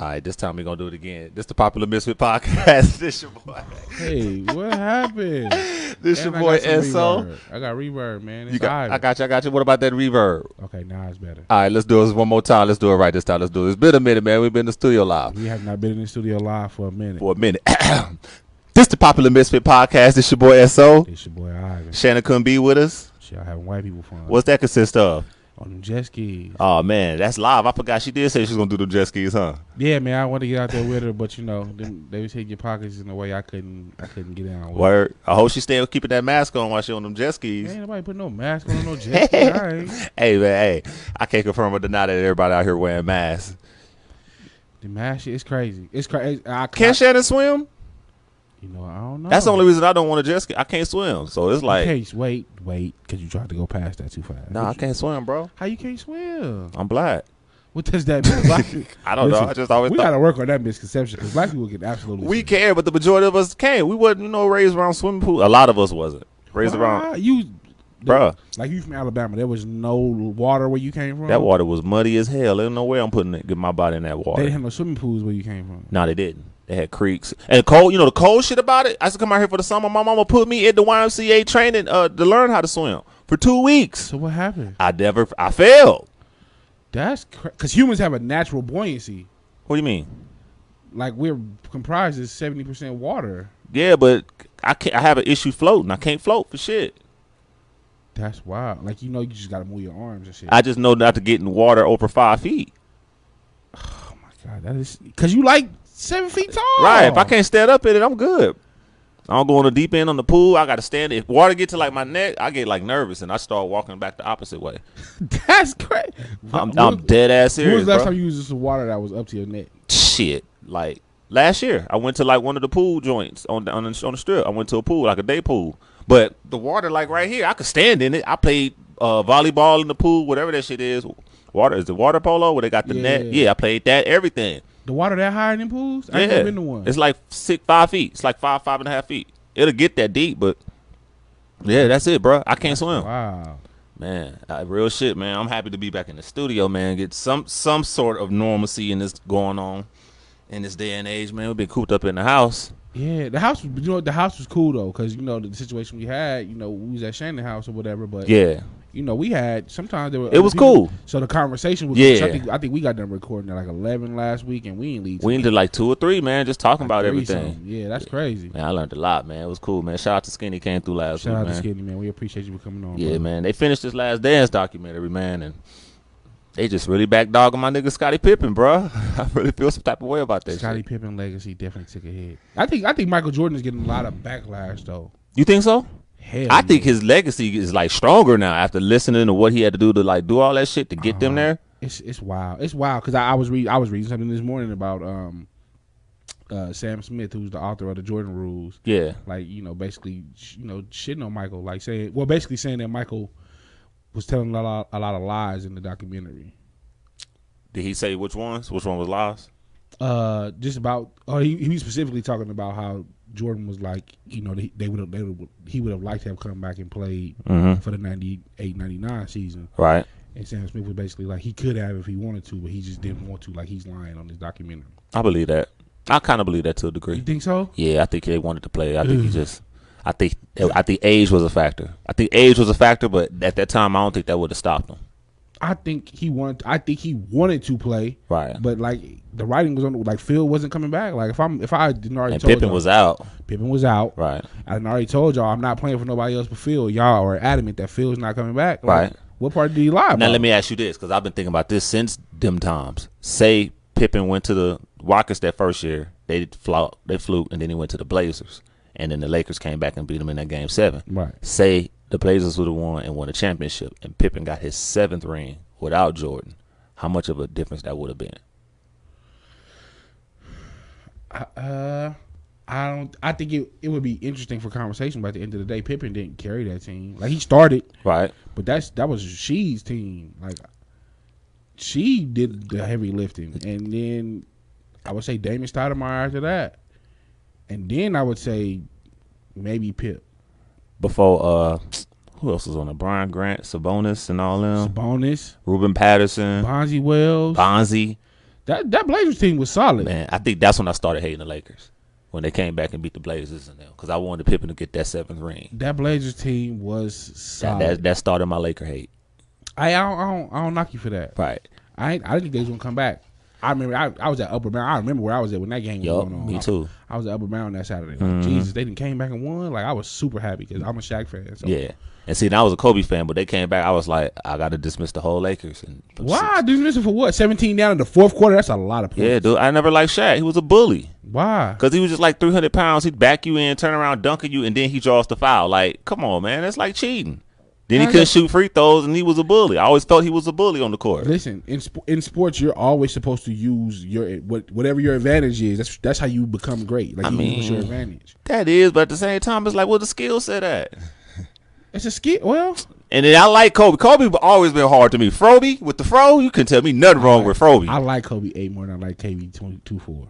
All right, this time we're going to do it again. This the Popular Misfit Podcast. This your boy. Hey, what happened? This your boy, S.O. I got reverb, man. It's I got you. What about that reverb? Okay, now it's better. All right, let's do this one more time. Let's do it right this time. Let's do it. It's been a minute, man. We've been in the studio live. We have not been in the studio live for a minute. This the Popular Misfit Podcast. This your boy, S.O. This your boy, Ivan. Shannon couldn't be with us. Shit, I having white people fun. What's that consist of? On them jet skis. Oh, man, that's live. I forgot she did say she was going to do the jet skis, huh? Yeah, man, I wanted to get out there with her, but, you know, they was hitting your pockets in a way I couldn't get down with. Word. I hope she staying keeping that mask on while she on them jet skis. Ain't nobody put no mask on no jet ski. Hey, man, hey. I can't confirm or deny that everybody out here wearing masks. The mask shit is crazy. It's crazy. Can Shannon swim? You know, I don't know. That's the only reason I don't want to jet ski. I can't swim. So it's like. Wait, because you tried to go past that too fast. No, I can't swim, bro. How you can't swim? I'm black. What does that mean? I don't know. I just always we thought. got to work on that misconception because black people can absolutely We swim. can, but the majority of us can't. We wasn't, raised around swimming pools. A lot of us wasn't raised around. Bruh. Like you from Alabama, there was no water where you came from? That water was muddy as hell. There's no way I'm get my body in that water. They didn't have no swimming pools where you came from. No, they didn't. They had creeks. And cold, the cold shit about it, I used to come out here for the summer. My mama put me at the YMCA training to learn how to swim for 2 weeks. So what happened? I failed. That's because humans have a natural buoyancy. What do you mean? Like we're comprised of 70% water. Yeah, but I have an issue floating. I can't float for shit. That's wild. Like, you just got to move your arms and shit. I just know not to get in water over 5 feet. Oh, my God. That is because you like 7 feet tall. Right. If I can't stand up in it, I'm good. I don't go on the deep end on the pool. I got to stand. If water get to like my neck, I get like nervous and I start walking back the opposite way. That's crazy. I'm dead ass serious. When was the last bro. time you used some water that was up to your neck? Shit. Like last year, I went to like one of the pool joints on the strip. I went to a pool, like a day pool. But the water, like right here, I could stand in it. I played volleyball in the pool, whatever that shit is. Water is the water polo where they got the net. Yeah, I played that. Everything. The water that high in them pools? I ain't never been to one. It's like 5 feet. It's like 5.5 feet. It'll get that deep, but yeah, that's it, bro. I can't swim. Wow, man, real shit, man. I'm happy to be back in the studio, man. Get some sort of normalcy in this going on in this day and age, man. We've been cooped up in the house. Yeah, the house. The house was cool though, because the situation we had. We was at Shannon house or whatever, but yeah. We had sometimes there were. It was cool. So the conversation was. Yeah. I think we got done recording at like 11 last week, and we ain't leave. We did like 2 or 3, man, just talking about everything. Something. Yeah, that's crazy. Man, I learned a lot, man. It was cool, man. Shout out to Skinny, came through last week, man. Shout out to Skinny, man. We appreciate you for coming on. Yeah, brother. man. They finished this Last Dance documentary, man, and they just really backdogging my nigga Scottie Pippen, bro. I really feel some type of way about that. Scottie Pippen legacy definitely took a hit. I think Michael Jordan is getting a lot of backlash though. You think so? Hell, I think his legacy is like stronger now after listening to what he had to do to like do all that shit to get them there. It's wild. It's wild because I was reading something this morning about Sam Smith, who's the author of the Jordan Rules. Yeah, like basically shitting on Michael, like saying that Michael was telling a lot of lies in the documentary. Did he say which ones? Which one was lies? Just about. He was specifically talking about how Jordan was like, he would have liked to have come back and played for the 98-99 season. Right. And Sam Smith was basically like, he could have if he wanted to, but he just didn't want to. Like, he's lying on this documentary. I believe that. I kind of believe that to a degree. You think so? Yeah, I think they wanted to play. I think I think age was a factor. But at that time, I don't think that would have stopped him. I think he wanted to play, right? But like the writing was on, like Phil wasn't coming back. Like if I didn't already, and told Pippen y'all, was out. Pippen was out, right? I didn't already told y'all I'm not playing for nobody else but Phil. Y'all are adamant that Phil's not coming back, like, right? What part did he lie about? Now let me ask you this, because I've been thinking about this since them times. Say Pippen went to the Rockets that first year, they flew, and then he went to the Blazers, and then the Lakers came back and beat them in that game 7. Right. Say the Blazers would have won and won a championship, and Pippen got his 7th ring without Jordan. How much of a difference that would have been? I think it would be interesting for conversation, but at the end of the day, Pippen didn't carry that team. Like he started, right? But that was Shee's team. Like she did the heavy lifting, and then I would say Damon Stoudemire after that, and then I would say maybe Pip. Before who else was on it? Brian Grant, Sabonis, and all them. Sabonis, Ruben Patterson, Bonzi Wells. Bonzi. That Blazers team was solid. Man, I think that's when I started hating the Lakers. When they came back and beat the Blazers and them. Because I wanted Pippen to get that 7th ring. That Blazers team was solid. That started my Laker hate. I don't knock you for that. Right. I didn't think they was gonna come back. I remember I was at Upper Mound. I remember where I was at when that game was going on. Me too. I was at Upper Mound that Saturday. Like, Jesus, they didn't came back and won. Like, I was super happy because I'm a Shaq fan. So. Yeah. And see, I was a Kobe fan, but they came back. I was like, I got to dismiss the whole Lakers. And why? Dismiss it for what? 17 down in the fourth quarter? That's a lot of points. Yeah, dude. I never liked Shaq. He was a bully. Why? Because he was just like 300 pounds. He'd back you in, turn around, dunk at you, and then he draws the foul. Like, come on, man. That's like cheating. Then he couldn't shoot free throws, and he was a bully. I always felt he was a bully on the court. Listen, in sports, you're always supposed to use your whatever your advantage is. That's how you become great. Like, use your advantage. That is, but at the same time, it's like, where the skill set at? It's a skill. Well, and then I like Kobe. Kobe always been hard to me. Froby, with the fro, you can tell me nothing wrong with Froby. I like Kobe 8 more than I like KB 24.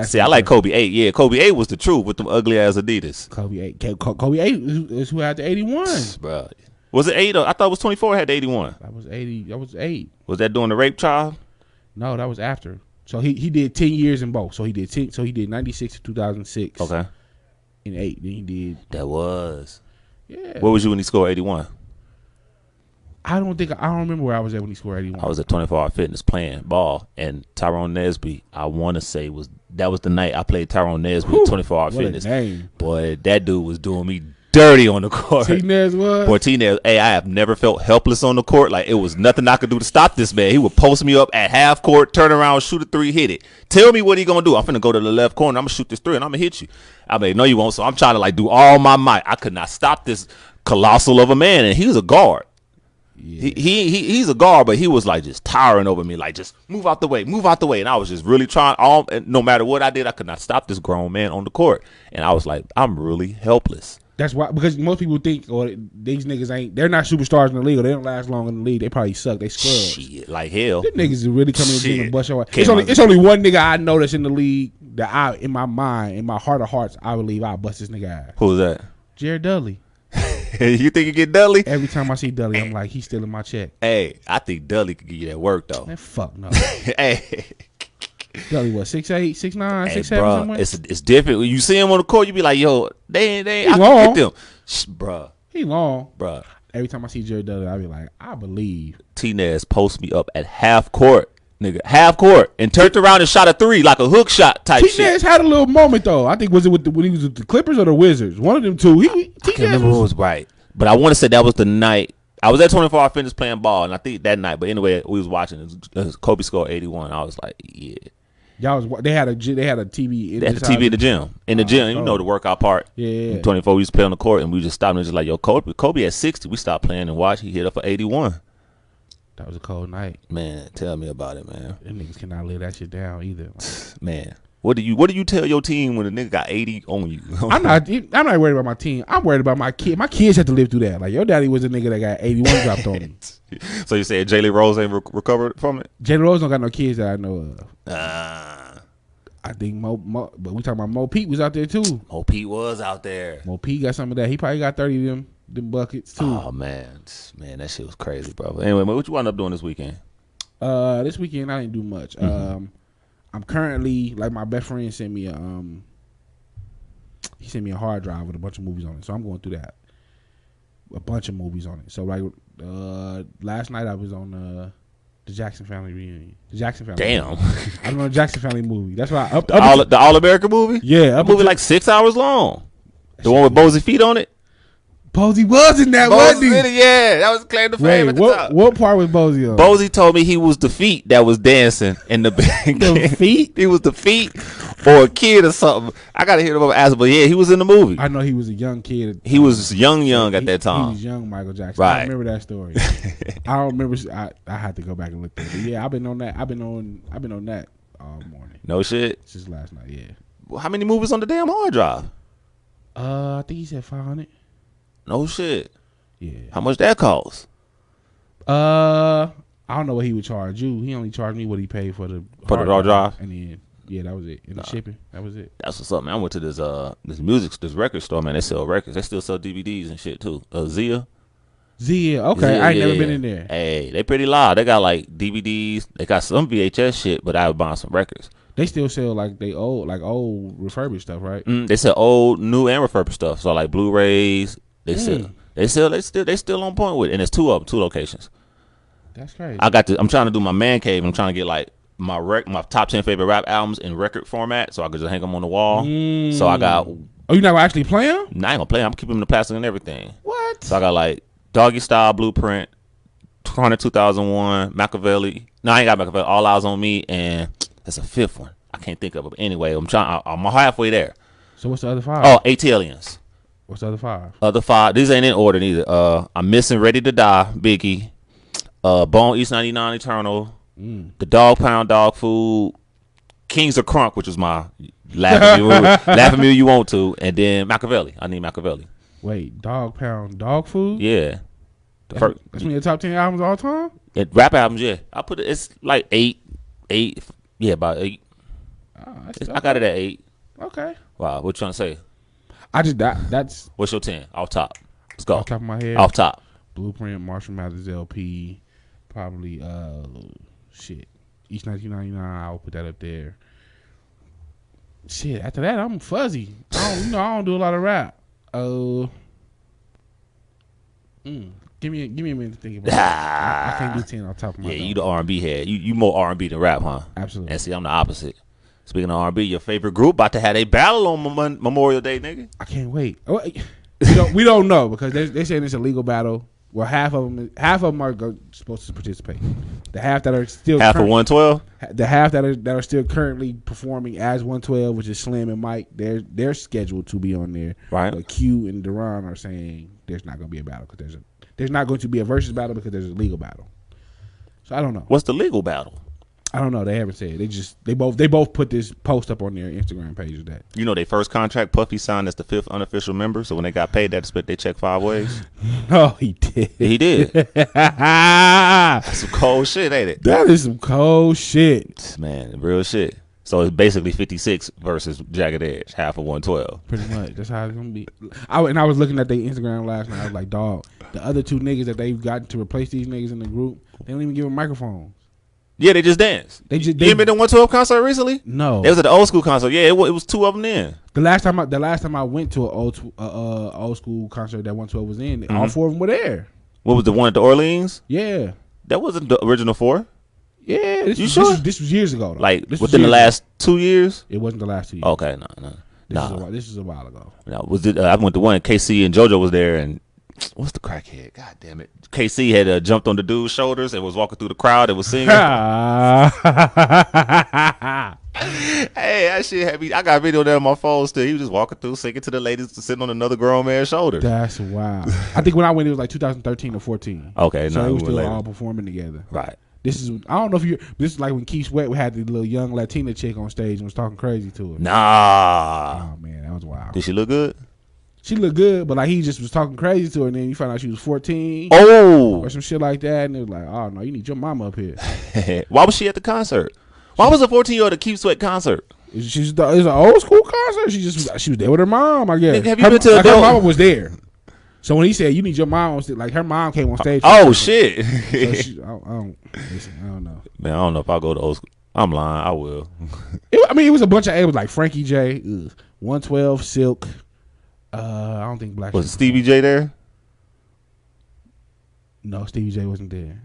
See, I like Kobe 8. Yeah, Kobe 8 was the truth with them ugly ass Adidas. Kobe 8. Kobe 8 is who had the 81. Bro. Was it 8? I thought it was 24 had the 81. That was 80. That was 8. Was that during the rape trial? No, that was after. So he did 10 years in both. So he did 10. So he did 96 to 2006. Okay. In 8, then he did. That was. Yeah. Where was you when he scored 81? I don't remember where I was at when he scored 81. I was at 24 Hour Fitness playing ball, and Tyrone Nesby, I want to say that was the night I played Tyrone Nesby at 24 Hour Fitness. What a name. Boy, that dude was doing me dirty on the court. T-Nez was? Boy, T-Nez, hey, I have never felt helpless on the court. Like, it was nothing I could do to stop this man. He would post me up at half court, turn around, shoot a 3, hit it. Tell me what he gonna do. I'm finna go to the left corner. I'm gonna shoot this 3, and I'm gonna hit you. I mean, no, you won't. So I'm trying to, like, do all my might. I could not stop this colossal of a man, and he was a guard. Yeah. He's a guard, but he was like just towering over me, like just move out the way, and I was just really trying. No matter what I did, I could not stop this grown man on the court, and I was like, I'm really helpless. That's why, because most people think, these niggas they're not superstars in the league, or they don't last long in the league. They probably suck. They scrubs. Shit, like hell. Them niggas is really coming in the gym and bust your ass. It's only one nigga I know that's in the league that in my mind, in my heart of hearts, I believe I'll bust this nigga ass. Who's that? Jared Dudley. You think you get Dudley? Every time I see Dudley, I'm like, he's stealing my check. Hey, I think Dudley could give you that work though. Man, fuck no. Hey, Dudley, what, 6'8", 6'9", 6'7", somewhere? It's different. When you see him on the court, you be like, yo, they he I long. can get them. Bruh. He long. Bruh. Every time I see Jared Dudley, I be like, I believe. T-Nez post me up at half court. Nigga, half court, and turned around and shot a 3 like a hook shot type shit. T-Nez had a little moment though. I think was it when he was with the Clippers or the Wizards? One of them two. I can't remember who was right, but I want to say that was the night I was at 24 Hour Fitness playing ball, and I think that night. But anyway, we was watching. Kobe scored 81. I was like, yeah. They had a TV. They had a TV in the gym. In the gym, you know the workout part. Yeah. 24, we used to play on the court, and we just stopped and just like, yo, Kobe at 60. We stopped playing and watched. He hit up for 81. That was a cold night. Man, tell me about it, man. Them niggas cannot lay that shit down either. Man, what do you tell your team when a nigga got 80 on you? I'm not worried about my team. I'm worried about my kid. My kids have to live through that. Like, your daddy was a nigga that got 81 dropped on him. So you said Jalen Rose ain't recovered from it? Jalen Rose don't got no kids that I know of. I think but we talking about Mo Pete was out there too. Mo Pete was out there. Mo Pete got some of that. He probably got 30 of them buckets too. Oh man, that shit was crazy, bro. Anyway, what you wound up doing this weekend? This weekend I didn't do much. Mm-hmm. I'm currently, like, my best friend sent me he sent me a hard drive with a bunch of movies on it, so I'm going through that. A bunch of movies on it. So like last night I was on the Jackson Family reunion. The Jackson Family. Damn. Movie. I was on the Jackson Family movie. That's why the All American movie. Yeah, movie like 6 hours long. The one with Bozy feet on it. Posey was in that, wasn't he? Yeah, that was Claire the Fame at the top. What part was Bozy on? Bozy told me he was the feet that was dancing in the band. The feet? He was the feet or a kid or something. I got to hear him ask, but yeah, he was in the movie. I know he was a young kid. He was young at that time. He was young Michael Jackson. Right. I remember that story. I don't remember. I had to go back and look at it. But yeah, I've been on that. I've been on that all morning. No shit. Since last night, yeah. Well, how many movies on the damn hard drive? I think he said 500. No shit. Yeah. How much that cost? I don't know what he would charge you. He only charged me what he paid for the hard drive. And then that was it. And the shipping, that was it. That's what's up, man. I went to this record store, man. They sell records. They still sell DVDs and shit too. Zia. Z, okay. I ain't never been in there. Hey, they pretty loud. They got like DVDs. They got some VHS shit, but I was buying some records. They still sell like old refurbished stuff, right? They sell old, new, and refurbished stuff. So like Blu-rays, they still on point with it. And it's two locations. That's crazy. I'm trying to do my man cave. I'm trying to get like my top 10 favorite rap albums in record format, so I could just hang them on the wall. So I got. Oh, you not gonna actually play them? Nah, I ain't gonna play them. I'm keeping them in the plastic and everything. What? So I got like Doggy Style, Blueprint, 2001, Machiavelli. No, I ain't got Machiavelli. All Eyes on Me, and that's a fifth one. I can't think of it. But anyway, I'm halfway there. So what's the other 5? Oh, ATLiens. What's the other 5? Other 5. These ain't in order neither. I'm missing Ready to Die, Biggie. Bone East 99 Eternal. The Dog Pound Dog Food. Kings of Crunk, which was my laughing me you want to, and then Machiavelli. I need Machiavelli. Wait, Dog Pound Dog Food? Yeah. That's one of your top 10 albums all time? Rap albums, yeah. I put it. It's like 8. Yeah, about 8. I got it at 8. Okay. Wow, what you trying to say? That's. What's your 10? Off top. Let's go. Off top of my head. Off top. Blueprint, Marshall Mathers LP, probably East 1999. I'll put that up there. Shit. After that, I'm fuzzy. I don't do a lot of rap. Give me a minute to think about it. I can't do 10 off top of my head. Yeah, you the R&B head. You more R&B than rap, huh? Absolutely. And see, I'm the opposite. Speaking of R&B, your favorite group about to have a battle on Memorial Day, nigga. I can't wait. We don't know because they're saying it's a legal battle. Well, half of them are supposed to participate. The half that are still half of 112. The half that are still currently performing as 112, which is Slim and Mike. They're scheduled to be on there. Right. But Q and Duran are saying there's not going to be a battle because there's not going to be a versus battle because there's a legal battle. So I don't know. What's the legal battle? I don't know. They haven't said. They both put this post up on their Instagram page of that. You know, their first contract, Puffy signed as the 5th unofficial member. So when they got paid, they had to split their check 5 ways. No, he did. He did. That's some cold shit, ain't it? That is some cold shit, man. Real shit. So it's basically 56 versus Jagged Edge, half of 112. Pretty much. That's how it's gonna be. I was looking at their Instagram last night. I was like, dog, the other 2 niggas that they've gotten to replace these niggas in the group, they don't even give them microphones. Yeah, they just dance. You ain't been to 112 concert recently? No. It was at the old school concert. Yeah, it was 2 of them then. The last time I went to an old school concert that 112 was in, all 4 of them were there. What was the one at the Orleans? Yeah. That wasn't the original 4? Yeah. This was years ago, though. Like within the last 2 years? It wasn't the last 2 years. Okay, no. This is a while ago. No, I went to one. KC and JoJo was there, and what's the crackhead? God damn it. KC had jumped on the dude's shoulders and was walking through the crowd and was singing. Hey, that shit had me. I got a video there on my phone still. He was just walking through singing to the ladies sitting on another grown man's shoulder. That's wild. I think when I went, it was like 2013 or 14. Okay, so no, they were still all performing together. Right. This is like when Keith Sweat had the little young Latina chick on stage and was talking crazy to her. Nah. Oh man, that was wild. Did she look good? She looked good, but like he just was talking crazy to her, and then you found out she was 14. Oh, or some shit like that, and it was like, oh no, you need your mama up here. Why was she at the concert? Why was a 14-year-old at Keith Sweat concert? It's an old school concert. She was there with her mom, I guess. Have you been to her mama was there. So when he said you need your mom on stage, like her mom came on stage. Oh shit! So I don't know. Man, I don't know if I'll go to old school. I'm lying. I will. It was a bunch of. It was like Frankie J, 112, Silk. I don't think Black. Was Stevie J there? No, Stevie J wasn't there.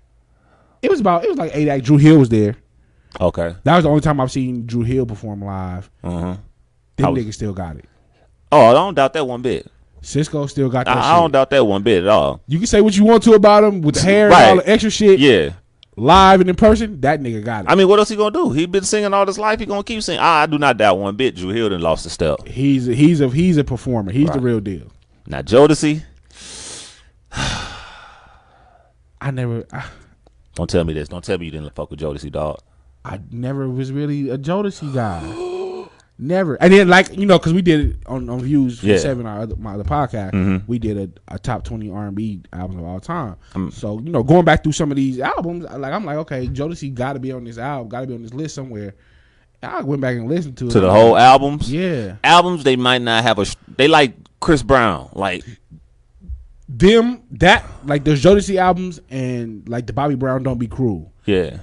It was like 8 act. Drew Hill was there. Okay. That was the only time I've seen Drew Hill perform live. Uh-huh. Them niggas still got it. Oh, I don't doubt that one bit. Cisco still got that shit. I don't doubt that one bit at all. You can say what you want to about him with the hair and all the extra shit. Yeah. Live and in person, that nigga got it. I mean, what else he gonna do? He been singing all his life. He gonna keep singing. I do not doubt one bit. Drew Hill done lost his step. He's a performer. He's the real deal. Now Jodeci. Don't tell me this. Don't tell me you didn't fuck with Jodeci, dog. I never was really a Jodeci guy. Never. And then, because we did it on Views for 7, my other podcast. Mm-hmm. We did a top 20 R&B albums of all time. So, going back through some of these albums, I'm like, okay, Jodeci got to be on this album, got to be on this list somewhere. I went back and listened to it. To the whole albums? Yeah. Albums, they might not have they like Chris Brown. Like, them that like those Jodeci albums and like the Bobby Brown Don't Be Cruel. Yeah.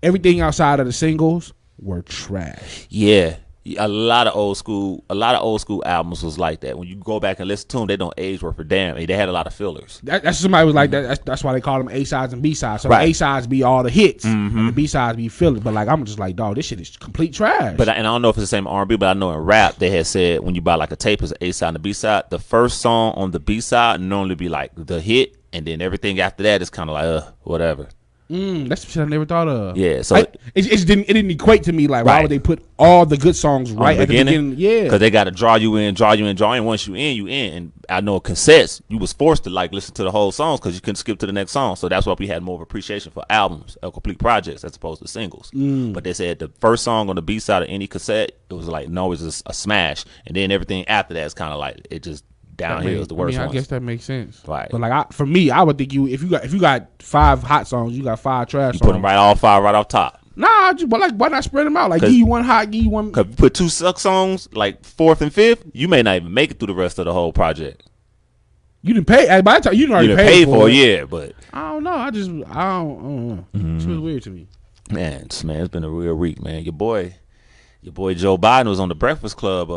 Everything outside of the singles were trash. Yeah. A lot of old school albums was like that. When you go back and listen to them, they don't age worth a damn. They had a lot of fillers. That's somebody was like that. That's why they call them A sides and B sides. So Right. A sides be all the hits, and the B sides be fillers. But like I'm just like, dog, this shit is complete trash. But and I don't know if it's the same R&B, but I know in rap they had said when you buy like a tape, it's an A side and a B side. The first song on the B side normally be like the hit, and then everything after that is kind of like whatever. That's some shit I never thought of. Yeah, so it didn't equate to me. Like, why Right. would they put all the good songs right at the beginning? Yeah, because they got to draw you in. Once you in, you in. And I know cassettes, you was forced to like listen to the whole songs because you couldn't skip to the next song. So that's why we had more of appreciation for albums or complete projects as opposed to singles. But they said the first song on the B side of any cassette, it was like no, it's just a smash, and then everything after that is kind of like it just downhill is the worst. I ones. guess that makes sense. Right. But like for me, I would think if you got 5 hot songs, you got 5 trash songs. Put them all 5 right off top. Nah, but like why not spread them out? Like give you one hot, give you one. Cause you put 2 suck songs like 4th and 5th, you may not even make it through the rest of the whole project. You didn't pay. By the time you already You paid for it. Yeah, but I don't know. I don't know. It's really weird to me. man, it's been a real week, man. Your boy Joe Biden was on the Breakfast Club.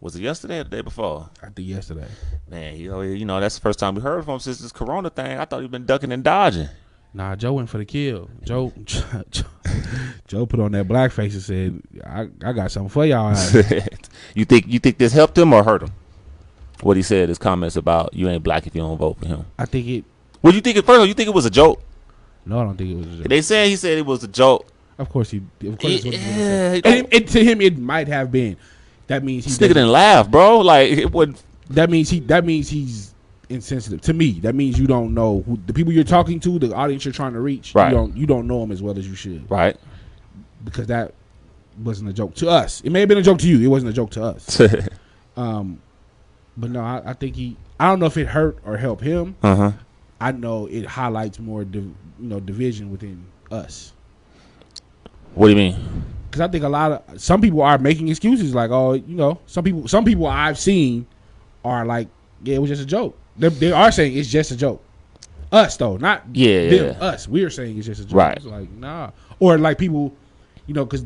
Was it yesterday or the day before? I think yesterday. Man, you know that's the first time we heard from him since this Corona thing. I thought he'd been ducking and dodging. Nah, Joe went for the kill. Joe put on that blackface and said, "I got something for y'all." You think this helped him or hurt him? What he said, his comments about you ain't black if you don't vote for him. I think it. What do you think at first? You think it was a joke? No, I don't think it was a joke. He said it was a joke. Of course he. Of course, it's what he Yeah, said. And to him, it might have been. That means stick it and laugh, bro. Like it would. That means he's insensitive to me. That means you don't know who the people you're talking to, the audience you're trying to reach. Right. You don't know them as well as you should. Right. Because that wasn't a joke to us. It may have been a joke to you. It wasn't a joke to us. But no, I think I don't know if it hurt or helped him. I know it highlights more division within us. What do you mean? Because I think some people are making excuses like, some people I've seen are like, yeah, it was just a joke. They are saying it's just a joke. Us though, not them, us. We're saying it's just a joke. Right. It's like nah, or like people, because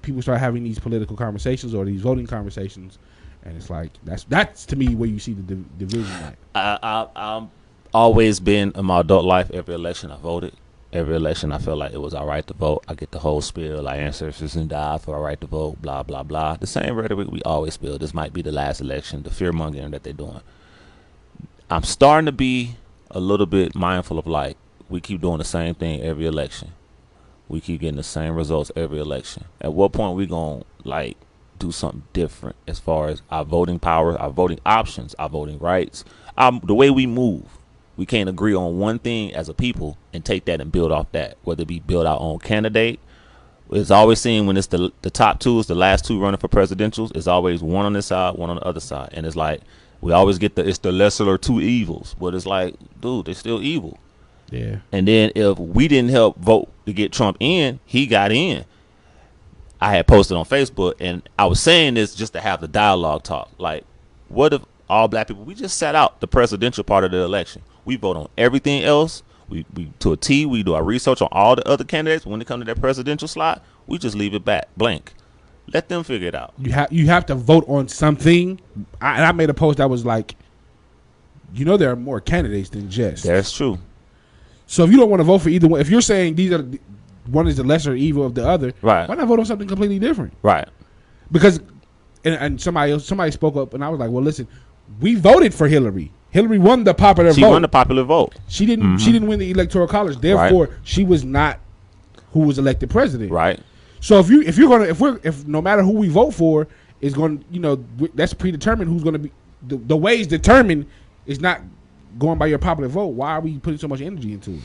people start having these political conversations or these voting conversations, and it's like that's to me where you see the division. I've always been in my adult life. Every election I voted. Every election, I felt like it was all right to vote. I get the whole spiel, like ancestors and die for a right to vote, blah, blah, blah. The same rhetoric we always spill. This might be the last election, the fear-mongering that they're doing. I'm starting to be a little bit mindful of, like, we keep doing the same thing every election. We keep getting the same results every election. At what point we going to, like, do something different as far as our voting power, our voting options, our voting rights, the way we move? We can't agree on one thing as a people and take that and build off that, whether it be build our own candidate. It's always seen when it's the top 2 is the last 2 running for presidentials. It's always one on this side, one on the other side. And it's like we always get it's the lesser of 2 evils. But it's like, dude, they're still evil. Yeah. And then if we didn't help vote to get Trump in, he got in. I had posted on Facebook, and I was saying this just to have the dialogue talk. Like, what if all black people, we just sat out the presidential part of the election? We vote on everything else. We to a T. We do our research on all the other candidates. When it comes to that presidential slot, we just leave it blank. Let them figure it out. You have to vote on something. I made a post that was like, there are more candidates than just. That's true. So if you don't want to vote for either one, if you're saying one is the lesser evil of the other, right? Why not vote on something completely different? Right. Because and somebody spoke up, and I was like, well, listen, we voted for Hillary. Hillary won the popular vote. She won the popular vote. She didn't. She didn't win the electoral college. Therefore, she was not who was elected president. Right. So if no matter who we vote for is going, that's predetermined. Who's going to be the way is determined is not going by your popular vote. Why are we putting so much energy into it?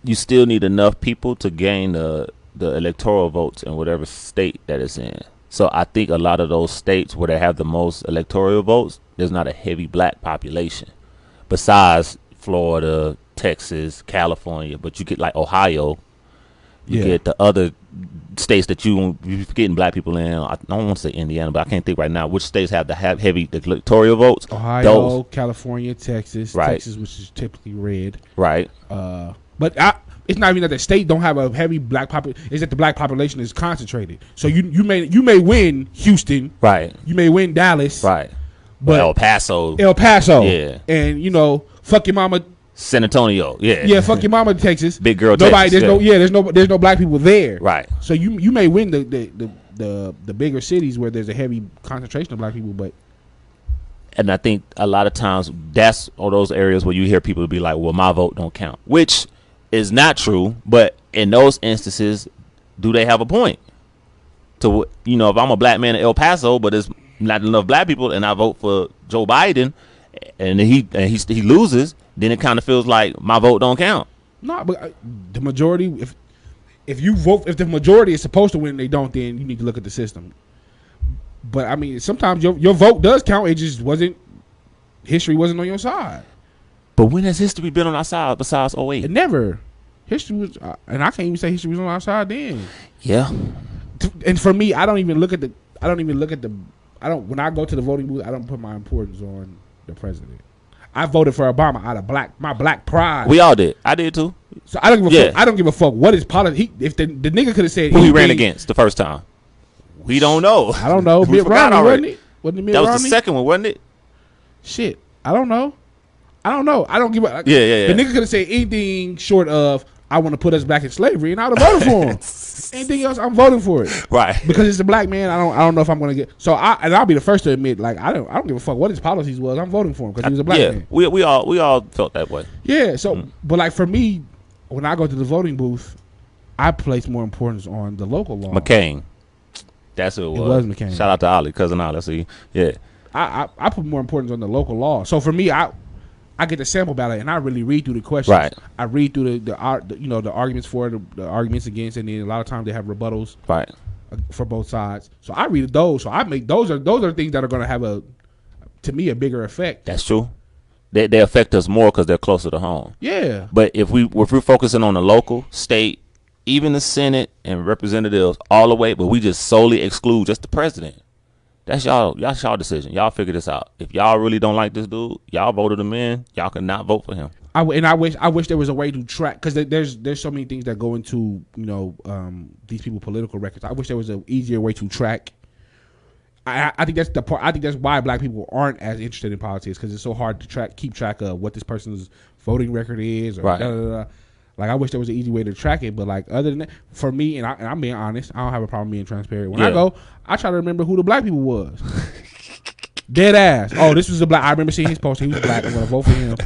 You still need enough people to gain the electoral votes in whatever state that it's in. So I think a lot of those states where they have the most electoral votes, there's not a heavy black population. Besides Florida, Texas, California, but you get like Ohio, you get the other states that you getting black people in. I don't want to say Indiana, but I can't think right now which states have heavy electoral votes. Ohio, California, Texas. Right. Texas, which is typically red. Right. But it's not even that the state don't have a heavy black population. It's that the black population is concentrated. So you may win Houston. Right. You may win Dallas. Right. But El Paso. Yeah. And fuck your mama. San Antonio. Yeah. Yeah. Fuck your mama, Texas. Big girl. Nobody. Texas, There's no black people there. Right. So you may win the bigger cities where there's a heavy concentration of black people, but. And I think a lot of times that's all those areas where you hear people be like, well, my vote don't count, which is not true. But in those instances, do they have a point? To if I'm a black man in El Paso, but there's not enough black people, and I vote for Joe Biden, and he loses, then it kind of feels like my vote don't count. No, but the majority, if you vote, if the majority is supposed to win, and they don't, then you need to look at the system. But I mean, sometimes your vote does count. It just history wasn't on your side. But when has history been on our side besides 08? It never. History was, and I can't even say history was on our side then. Yeah. And for me, I don't even look at the. When I go to the voting booth, I don't put my importance on the president. I voted for Obama out of my black pride. We all did. I did too. So I don't give a fuck. I don't give a fuck what his politics. If the nigga could have said who he ran against the first time, we don't know. I don't know. Mitt Romney, wasn't it? Wasn't it Mitt Romney? That was the second one, wasn't it? Shit, I don't know. I don't give a. Yeah. The nigga could have said anything short of I want to put us back in slavery, and I would have voted for him. Anything else, I'm voting for it. Right. Because it's a black man. I don't know if I'm gonna get. So I'll be the first to admit, like I don't give a fuck what his policies was. I'm voting for him because he was a black man. We all felt that way. Yeah. So, but like for me, when I go to the voting booth, I place more importance on the local law. McCain. That's who it was. It was McCain. Shout out to Ollie, cousin Ollie. See, yeah. I put more importance on the local law. So for me, I get the sample ballot and I really read through the questions. Right. I read through the arguments for it, the arguments against, and then a lot of times they have rebuttals. Right. For both sides. So I read those. So I make those are things that are going to have a bigger effect. That's true. They affect us more because they're closer to home. Yeah. But if we're focusing on the local, state, even the Senate and representatives all the way, but we just solely exclude just the president. That's y'all decision. Y'all figure this out. If y'all really don't like this dude, y'all voted him in. Y'all cannot vote for him. I wish there was a way to track, because there's so many things that go into these people political records. I wish there was an easier way to track. I think that's the part. I think that's why black people aren't as interested in politics, because it's so hard to keep track of what this person's voting record is. Or right. Like I wish there was an easy way to track it, but like other than that, for me, and I'm being honest, I don't have a problem being transparent. When I go, I try to remember who the black people was. Dead ass. Oh, this was a black. I remember seeing his poster. He was black. I'm gonna vote for him.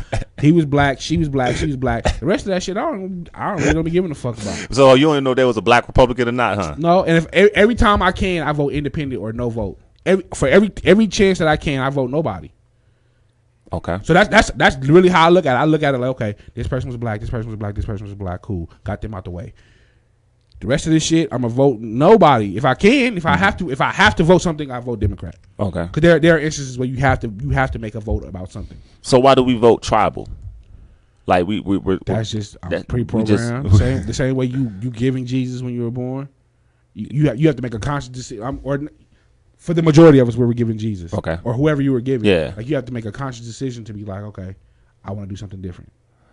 He was black. She was black. She was black. The rest of that shit, I don't really be giving a fuck about. So you don't even know there was a black Republican or not, huh? No. And if every time I can, I vote independent or no vote. Every chance that I can, I vote nobody. Okay. So that's really how I look at it. I look at it like, okay, this person was black, this person was black, this person was black. Cool, got them out the way. The rest of this shit, I'm gonna vote nobody. If I can, if I have to vote something, I vote Democrat. Okay. Because there are instances where you have to make a vote about something. So why do we vote tribal? Like that's just pre-programmed. The same way you giving Jesus when you were born. You have to make a conscious decision. For the majority of us, we were giving Jesus, okay, or whoever you were giving. Yeah, like you have to make a conscious decision to be like, okay, I want to do something different,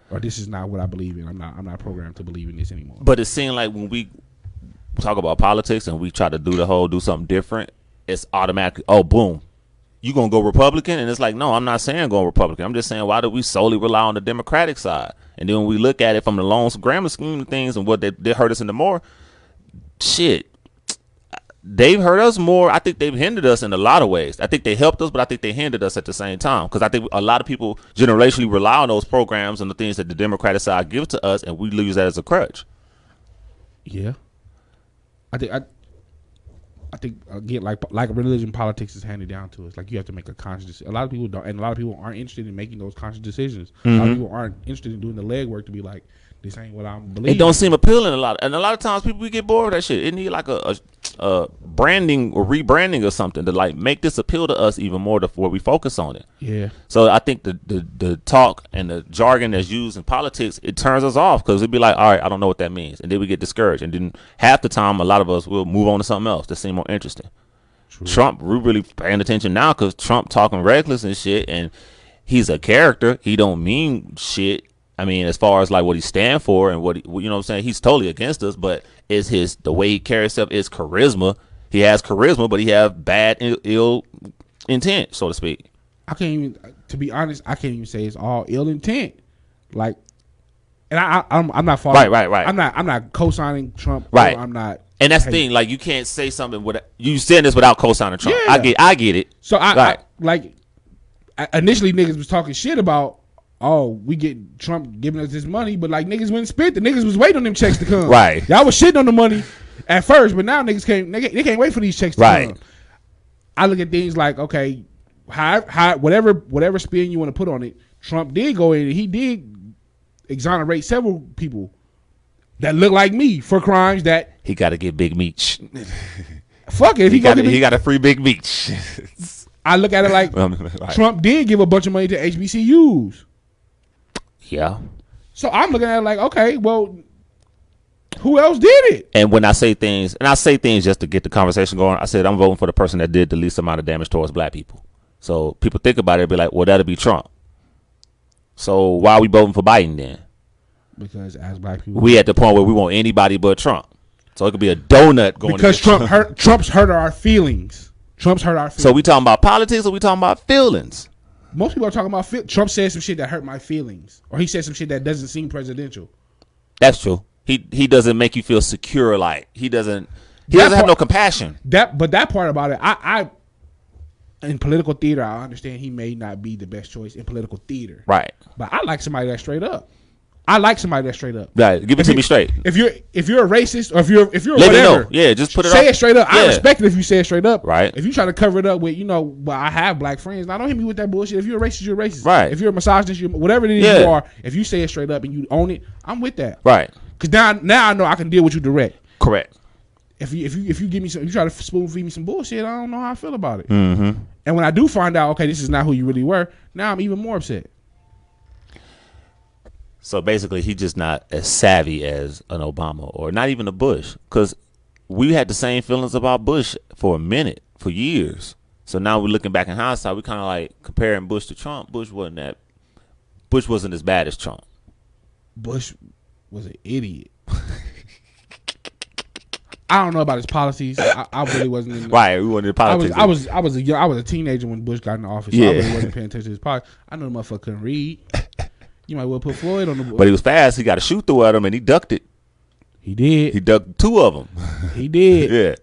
or this is not what I believe in. I'm not programmed to believe in this anymore. But it seems like when we talk about politics and we try to do something different, it's automatically, oh, boom, you gonna go Republican? And it's like, no, I'm not saying go Republican. I'm just saying, why do we solely rely on the Democratic side? And then when we look at it from the long grammar scheme of things and what they hurt us in the more, shit. They've hurt us more. I think they've hindered us in a lot of ways. I think they helped us, but I think they hindered us at the same time. Because I think a lot of people generationally rely on those programs and the things that the Democratic side gives to us, and we use that as a crutch. Yeah, I think again, like religion, politics is handed down to us. Like you have to make a conscious decision. A lot of people don't, and a lot of people aren't interested in making those conscious decisions. Mm-hmm. A lot of people aren't interested in doing the legwork to be like, this ain't what I'm believing. It don't seem appealing a lot, and a lot of times people we get bored of that shit. It need like a branding or rebranding or something to like make this appeal to us even more to where we focus on it. Yeah. So I think the talk and the jargon that's used in politics, it turns us off because it'd be like, all right, I don't know what that means, and then we get discouraged, and then half the time a lot of us will move on to something else that seems more interesting. True. Trump, we're really paying attention now because Trump talking reckless and shit, and he's a character. He don't mean shit. I mean, as far as like what he stand for and what he, you know what I'm saying, he's totally against us, but is the way he carries himself is charisma. He has charisma, but he have bad, ill intent, so to speak. I can't even, to be honest, I can't even say it's all ill intent. Like, and I'm not following. Right. I'm not co-signing Trump. Right. I'm not. And that's the thing. Like, you can't say something with you saying this without co-signing Trump. Yeah. I get it. So initially niggas was talking shit about, oh, we get Trump giving us this money, but like niggas went and spent. The niggas was waiting on them checks to come. Right. Y'all was shitting on the money at first, but now niggas they can't wait for these checks to come. I look at things like, okay, how whatever spin you want to put on it, Trump did go in and he did exonerate several people that look like me for crimes that he got to get Big Meech. Fuck it, if he got a free Big Meech. I look at it like right. Trump did give a bunch of money to HBCUs. Yeah. So I'm looking at it like, okay, well, who else did it? And when I say things, just to get the conversation going, I said I'm voting for the person that did the least amount of damage towards black people. So people think about it and be like, well, that'll be Trump. So why are we voting for Biden then? Because as black people, we at the point where we want anybody but Trump. So it could be a donut going because Trump's hurt our feelings. Trump's hurt our feelings. So we talking about politics or we talking about feelings? Most people are talking about Trump said some shit that hurt my feelings, or he said some shit that doesn't seem presidential. That's true. He doesn't make you feel secure. Like he doesn't have no compassion. But that part about it, I in political theater, I understand he may not be the best choice in political theater. Right. But I like somebody that's straight up. Right. Give it to me straight. If you're a racist or if you're let whatever, me know. Yeah, just put it. Say it straight up. Yeah. I respect it if you say it straight up. Right. If you try to cover it up with, well, I have black friends. Now don't hit me with that bullshit. If you're a racist, you're a racist. Right. If you're a misogynist, whatever it is you are. If you say it straight up and you own it, I'm with that. Right. Because now I know I can deal with you direct. Correct. If you give me some, you try to spoon feed me some bullshit, I don't know how I feel about it. Mm-hmm. And when I do find out, okay, this is not who you really were, now I'm even more upset. So basically, he's just not as savvy as an Obama or not even a Bush, because we had the same feelings about Bush for a minute, for years. So now we're looking back in hindsight, we kind of like comparing Bush to Trump. Bush wasn't as bad as Trump. Bush was an idiot. I don't know about his policies. I really wasn't in right. We weren't in politics. I was a teenager when Bush got in office. So I really wasn't paying attention to his politics. I know the motherfucker couldn't read. You might well put Floyd on the board. But he was fast. He got a shoot through at him, and he ducked it. He did. He ducked two of them. He did. Yeah.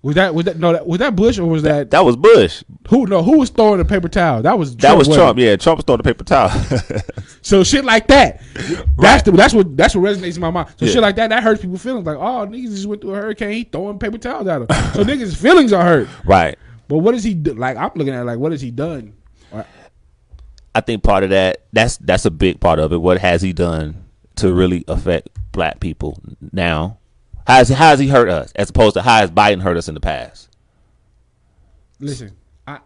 Was that Bush or was that was Bush? Who was throwing the paper towel? That was Trump. Yeah, Trump was throwing the paper towel. So shit like that. Right. That's what resonates in my mind. So shit like that hurts people's feelings. Like, oh, niggas just went through a hurricane. He throwing paper towels at him. So niggas' feelings are hurt. Right. But what does he do? Like, I'm looking at it like, what has he done? I think part of that's a big part of it. What has he done to really affect black people now? How has he hurt us as opposed to how has Biden hurt us in the past? Listen, I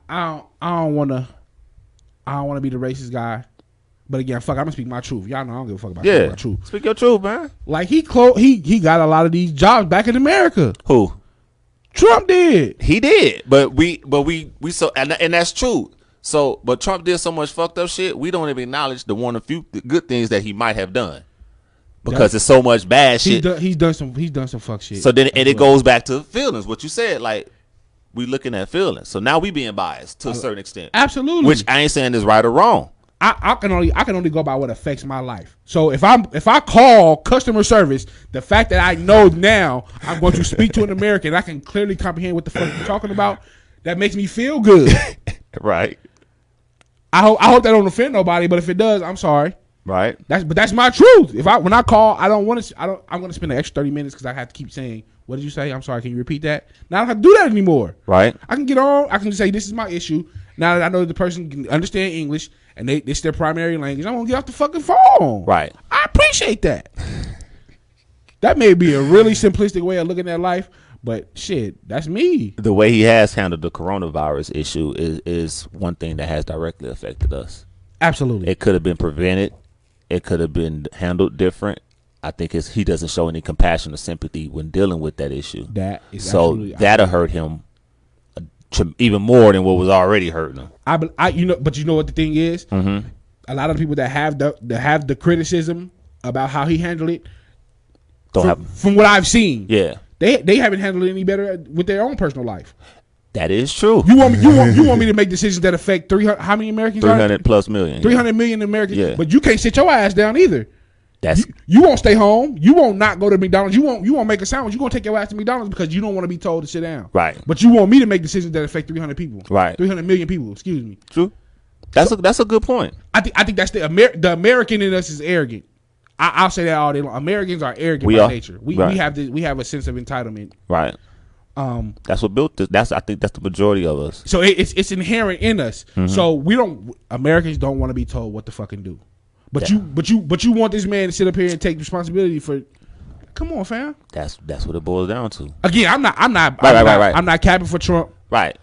don't want to be the racist guy, but again, fuck, I'm gonna speak my truth. Y'all know I don't give a fuck about my truth. Speak your truth, man. Like he got a lot of these jobs back in America. Who? Trump did. He did, but we so and that's true. So, but Trump did so much fucked up shit. We don't even acknowledge the one or few good things that he might have done. Because it's so much bad shit. He's done some fuck shit. So then, and it goes back to feelings. What you said, like we looking at feelings. So now we being biased to a certain extent. Absolutely. Which I ain't saying is right or wrong. I can only go by what affects my life. So if I call customer service, the fact that I know now I'm going to speak to an American, I can clearly comprehend what the fuck you're talking about. That makes me feel good. Right. I hope that don't offend nobody, but if it does, I'm sorry. Right. That's my truth. When I call, I'm going to spend the extra 30 minutes because I have to keep saying, what did you say? I'm sorry. Can you repeat that? Now I don't have to do that anymore. Right. I can get on. I can say, this is my issue. Now that I know that the person can understand English and this is their primary language, I'm going to get off the fucking phone. Right. I appreciate that. That may be a really simplistic way of looking at life, But shit, that's me. The way he has handled the coronavirus issue is one thing that has directly affected us. Absolutely. It could have been prevented. It could have been handled different. I think he doesn't show any compassion or sympathy when dealing with that issue. That is so that'll hurt him even more than what was already hurting him. But you know what the thing is? Mm-hmm. A lot of the people that have the criticism about how he handled it, from what I've seen, they haven't handled it any better with their own personal life. That is true. You want me to make decisions that affect 300? How many Americans? 300 plus million. 300 million Americans. Yeah. But you can't sit your ass down either. You won't stay home. You won't not go to McDonald's. You won't make a sandwich. You gonna take your ass to McDonald's because you don't want to be told to sit down. Right. But you want me to make decisions that affect 300 people. Right. 300 million people. Excuse me. True. That's a good point. I think that's the American in us is arrogant. I'll say that all day long. Americans are arrogant by nature. We have a sense of entitlement. Right. That's what built this. I think that's the majority of us. So it's inherent in us. Mm-hmm. So Americans don't want to be told what to fucking do. But you want this man to sit up here and take responsibility for. Come on, fam. That's what it boils down to. Again, I'm not Right. I'm not capping for Trump. Right.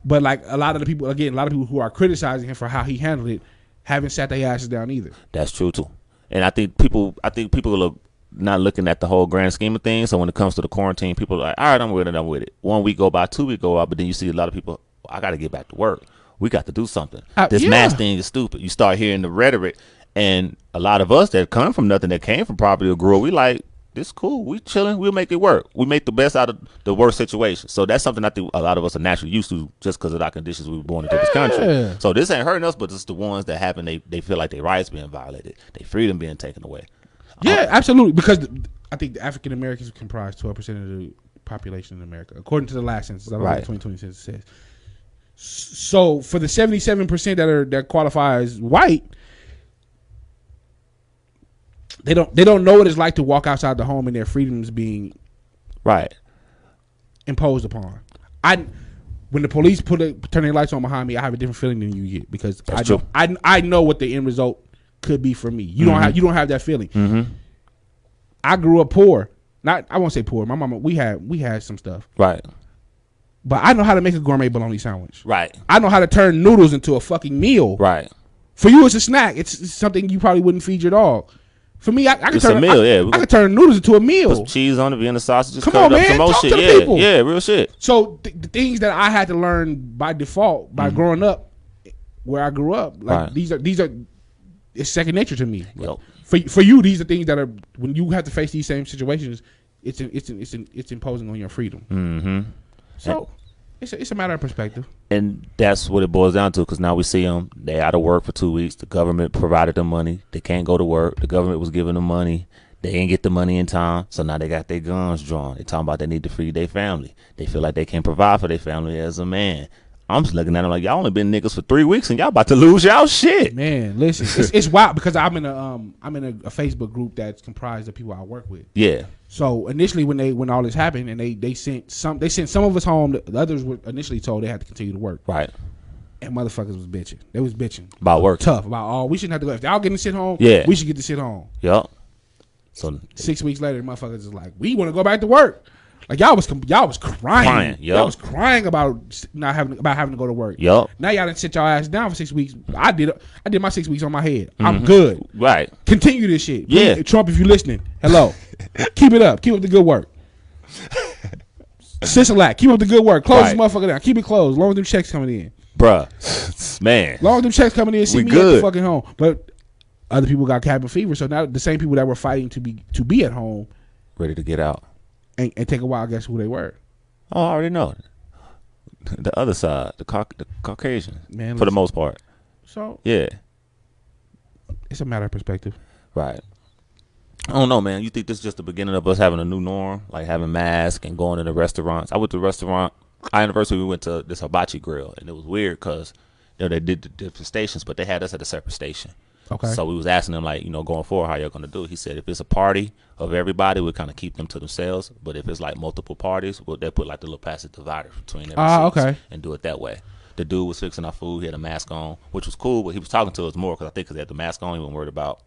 But like a lot of the people who are criticizing him for how he handled it haven't sat their asses down either. That's true too. And I think people are not looking at the whole grand scheme of things. So when it comes to the quarantine, people are like, all right, I'm with it. 1 week go by, 2 weeks go by, but then you see a lot of people, I got to get back to work. We got to do something. This mask thing is stupid. You start hearing the rhetoric, and a lot of us that come from nothing, that came from poverty or grew up, we like, this cool. We chilling. We'll make it work. We make the best out of the worst situation. So that's something I think a lot of us are naturally used to just because of our conditions we were born into this country. So this ain't hurting us, but it's the ones that happen. They feel like their rights being violated, their freedom being taken away. Yeah, absolutely. Because I think the African Americans comprise 12% of the population in America, according to the last census. I don't know what the 2020 census says. So for the 77% that qualify as white, they don't know what it's like to walk outside the home and their freedoms being imposed upon. When the police turn their lights on behind me, I have a different feeling than you get because I know what the end result could be for me. You don't have that feeling. Mm-hmm. I grew up poor. I won't say poor. My mama, we had some stuff. Right. But I know how to make a gourmet bologna sandwich. Right. I know how to turn noodles into a fucking meal. Right. For you, it's a snack. It's something you probably wouldn't feed your dog. For me, I can turn a meal. I can turn noodles into a meal. Put some cheese on it, Vienna sausages. Come on, man. Some more Talk shit. to the people. Yeah, real shit. So the things that I had to learn by default by growing up where I grew up, like these are it's second nature to me. Yep. For you, these are things that are when you have to face these same situations, it's imposing on your freedom. Mm-hmm. So it's a matter of perspective. And that's what it boils down to, because now we see them. They out of work for 2 weeks. The government provided them money. They can't go to work. The government was giving them money. They ain't get the money in time. So now they got their guns drawn. They talking about they need to free their family. They feel like they can't provide for their family as a man. I'm just looking at them like, y'all only been niggas for 3 weeks and y'all about to lose y'all shit. Man, listen, it's wild because I'm in a Facebook group that's comprised of people I work with. Yeah. So initially when all this happened and they sent some of us home, the others were initially told they had to continue to work. Right. And motherfuckers was bitching. They was bitching about work. Tough about we shouldn't have to go. If y'all getting to sit home, we should get to sit home. Yep. So 6 weeks later, motherfuckers is like, we want to go back to work. Like y'all was crying. Yep. Y'all was crying about having to go to work. Yep. Now y'all done sit y'all ass down for 6 weeks. I did my 6 weeks on my head. I'm good. Right. Continue this shit. Yeah. Please, Trump, if you're listening, hello. Keep it up. Keep up the good work. Sisalak, keep up the good work. Close this motherfucker down. Keep it closed. Long as them checks coming in. Bruh. Man. Long as them checks coming in, see me good. at the fucking home. But other people got cabin fever, so now the same people that were fighting to be at home, ready to get out. And take a while, guess who they were? Oh, I already know. The other side, the Caucasian, man, for the most part. So yeah, it's a matter of perspective. Right. I don't know, man. You think this is just the beginning of us having a new norm, like having masks and going to the restaurants? I went to the restaurant. Our anniversary, we went to this hibachi grill, and it was weird because they did the different stations, but they had us at a separate station. Okay. So we was asking them, like, going forward, how y'all going to do it? He said if it's a party of everybody, we'll kind of keep them to themselves. But if it's like multiple parties, they'll put like the little plastic divider between every and do it that way. The dude was fixing our food. He had a mask on, which was cool, but he was talking to us more because he had the mask on. He wasn't worried about.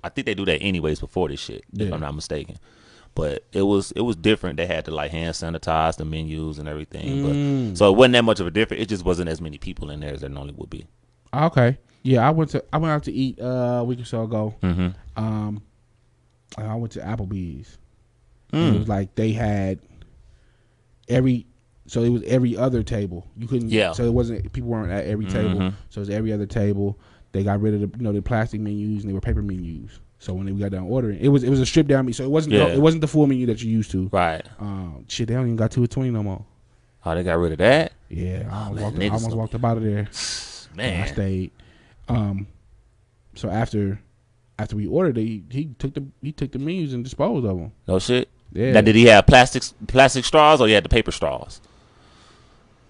I think they do that anyways before this shit, if I'm not mistaken. But it was different. They had to like hand sanitize the menus and everything. But so it wasn't that much of a difference. It just wasn't as many people in there as there normally would be. Okay. Yeah, I went out to eat a week or so ago. Mm-hmm. I went to Applebee's. It was like they had so it was every other table. You couldn't. Yeah. So it wasn't, people weren't at every table. So it was every other table. They got rid of the plastic menus and they were paper menus. So when we got done ordering, it was a stripped down menu. So it wasn't the full menu that you used to. Right. Shit, they don't even got 2 or 20 no more. Oh, they got rid of that? Yeah. I almost walked up out of there. Man. I stayed. So after we ordered it, he took the menus and disposed of them. No shit. Yeah. Now, did he have plastic straws or he had the paper straws?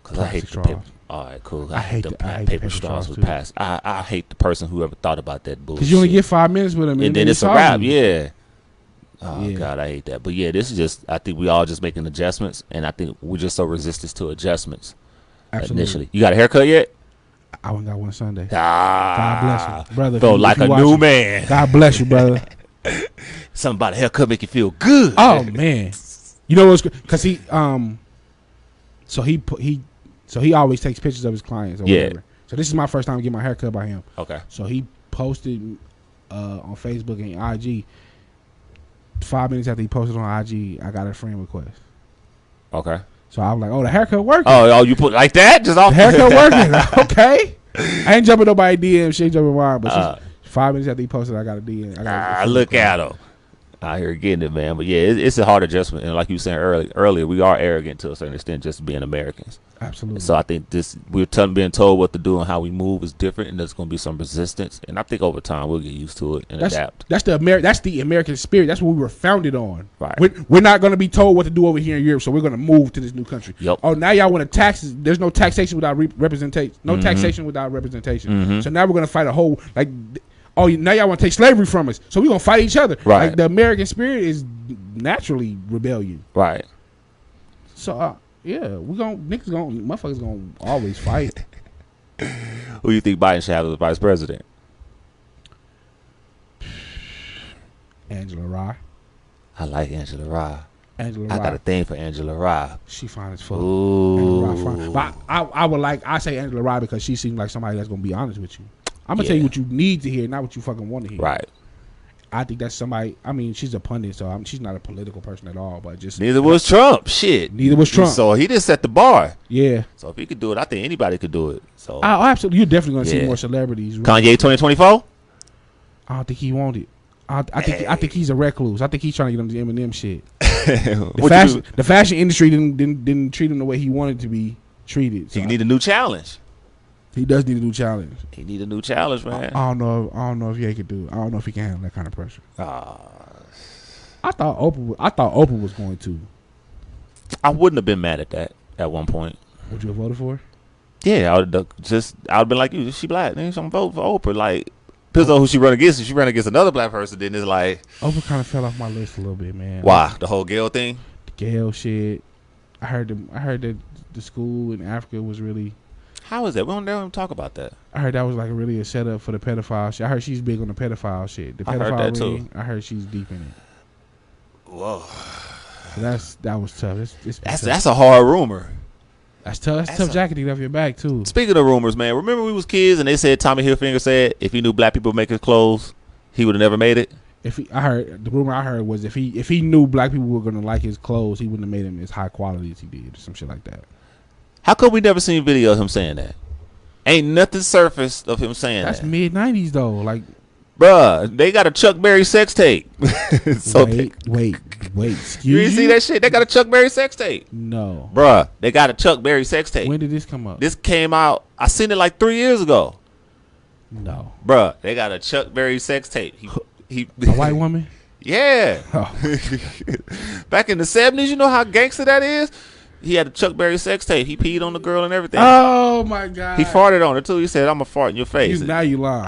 Because I hate straws. the paper. All right, cool. I hate the paper straws with past. I hate the person who ever thought about that bullshit. Because you only get 5 minutes with them, and then it's a wrap. Yeah. Oh God, I hate that. But yeah, this is just. I think we all just making adjustments, and I think we're just so resistant to adjustments. Absolutely. Initially, you got a haircut yet? I went got one Sunday. God bless you, brother. Felt like a new man. God bless you, brother. Something about a haircut make you feel good. Oh man, you know what's good? Because he so he always takes pictures of his clients or whatever. So this is my first time getting my haircut by him. Okay. So he posted on Facebook and IG. 5 minutes after he posted on IG, I got a friend request. Okay. So I was like, "Oh, the haircut working." Oh, you put like that? Just off the haircut working? Okay. I ain't jumping nobody DM. She ain't jumping mine. But 5 minutes after he posted, I got a DM. I look at him. Out here getting it, man. But yeah, it's a hard adjustment. And like you were saying earlier, we are arrogant to a certain extent just being Americans. Absolutely. So I think we're being told what to do and how we move is different, and there's going to be some resistance. And I think over time we'll get used to it and adapt. That's the American spirit. That's what we were founded on. Right. We're not going to be told what to do over here in Europe, so we're going to move to this new country. Yep. Oh, now y'all want to tax? There's no taxation without representation. No taxation without representation. So now we're going to fight a whole like. Oh, now y'all want to take slavery from us, so we're going to fight each other. Right. Like the American spirit is naturally rebellion. Right. So, yeah, motherfuckers gonna always fight. Who you think Biden should have as the vice president? Angela Rye. I like Angela Rye. I got a thing for Angela Rye. She fine as fuck. Ooh. Angela Rye fine. But I say Angela Rye because she seems like somebody that's gonna be honest with you. I'm going to tell you what you need to hear, not what you fucking want to hear. Right. I think that's somebody, I mean, she's a pundit, so she's not a political person at all, but just. Neither was Trump. Shit. Neither was Trump. So he just set the bar. Yeah. So if he could do it, I think anybody could do it. So. Oh, absolutely. You're definitely going to see more celebrities. Kanye 2024? I don't think he wanted. I think he's a recluse. I think he's trying to get him to Eminem shit. The fashion industry didn't treat him the way he wanted to be treated. So he need a new challenge. He does need a new challenge. He need a new challenge, man. I don't know if he could do it. I don't know if he can handle that kind of pressure. I thought Oprah was going to. I wouldn't have been mad at that at one point. Would you have voted for her? Yeah, I would have been like, you, she black, nigga, I'm vote for Oprah. Like, depends on who she run against. If she ran against another black person, then it's like Oprah kind of fell off my list a little bit, man. Why? The whole Gayle thing? The Gayle shit. I heard that the school in Africa was really. How is that? We don't ever talk about that. I heard that was like really a setup for the pedophile shit. I heard she's big on the pedophile shit. The pedophile I heard that too. I heard she's deep in it. Whoa. So that was tough. That's a hard rumor. That's tough. That's tough jacketing off your back too. Speaking of rumors, man, remember we was kids and they said Tommy Hilfiger said if he knew black people make his clothes, he would have never made it. I heard the rumor I heard was if he knew black people were gonna like his clothes, he wouldn't have made them as high quality as he did, or some shit like that. How come we never seen video of him saying that? Ain't nothing surfaced of him saying That's that. That's mid-90s though. Like, bruh, they got a Chuck Berry sex tape. So wait. Excuse you didn't see that shit? They got a Chuck Berry sex tape. No. Bruh, they got a Chuck Berry sex tape. When did this come up? This came out, I seen it like 3 years ago. No. Bruh, they got a Chuck Berry sex tape. He a white woman? Yeah. Oh. Back in the 70s, you know how gangster that is? He had a Chuck Berry sex tape. He peed on the girl and everything. Oh, my God. He farted on her, too. He said, I'm going to fart in your face. Now you lying.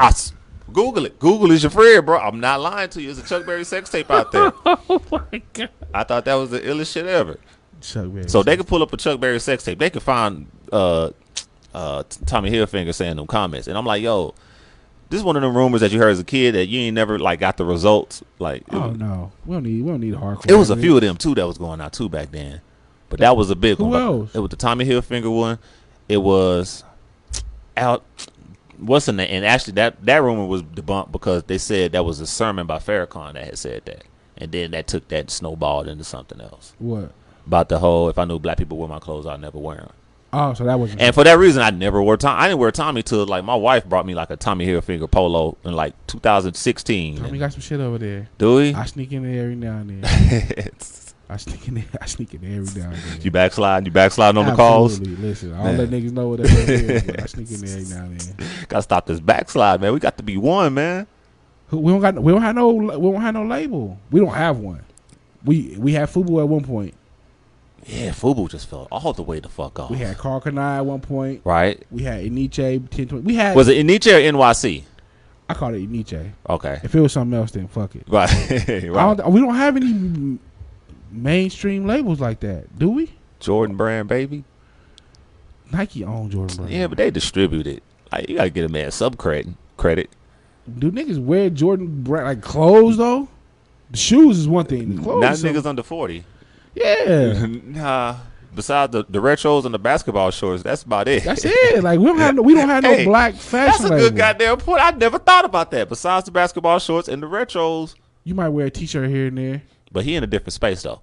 Google it. Google is your friend, bro. I'm not lying to you. There's a Chuck Berry sex tape out there. Oh, my God. I thought that was the illest shit ever. Chuck Berry so they could pull up a Chuck Berry sex tape. They could find Tommy Hilfiger saying them comments. And I'm like, yo, This is one of them rumors that you heard as a kid that you ain't never like got the results. Like, no, we don't need hardcore. It was a few of them too that was going out too back then, but that was a big one. Who else? It was the Tommy Hilfiger one. It was out. What's the name? And actually, that rumor was debunked because they said that was a sermon by Farrakhan that had said that, and then that snowballed into something else. What? About the whole, if I knew black people wear my clothes, I'd never wear them. Oh, so that wasn't. And for that reason, I never wore Tommy. I didn't wear Tommy till like my wife brought me like a Tommy Hilfiger polo in like 2016. Tommy got some shit over there. Do we? I sneak in there every now and then. I sneak in there every now and then. You backsliding on the calls? Listen, I don't let niggas know what that is, but I sneak in there every now and then. Gotta stop this backslide, man. We got to be one, man. We don't have no label. We don't have one. We had Fubu at one point. Yeah, Fubu just fell all the way the fuck off. We had Carl Kanai at one point. Right. We had Iniche 1020. We had. Was it Iniche or NYC? I called it Iniche. Okay. If it was something else, then fuck it. Right. Right. We don't have any mainstream labels like that, do we? Jordan Brand, baby. Nike owns Jordan Brand. Yeah, but they distribute it. Like, you gotta get a man some credit. Do niggas wear Jordan Brand like clothes though? The shoes is one thing. The clothes Not is niggas under 40. Yeah. Nah. Besides the retros and the basketball shorts, that's about it. That's it. Like we don't have no black fashion. That's a label. good goddamn point. I never thought about that. Besides the basketball shorts and the retros, you might wear a t-shirt here and there. But he in a different space though.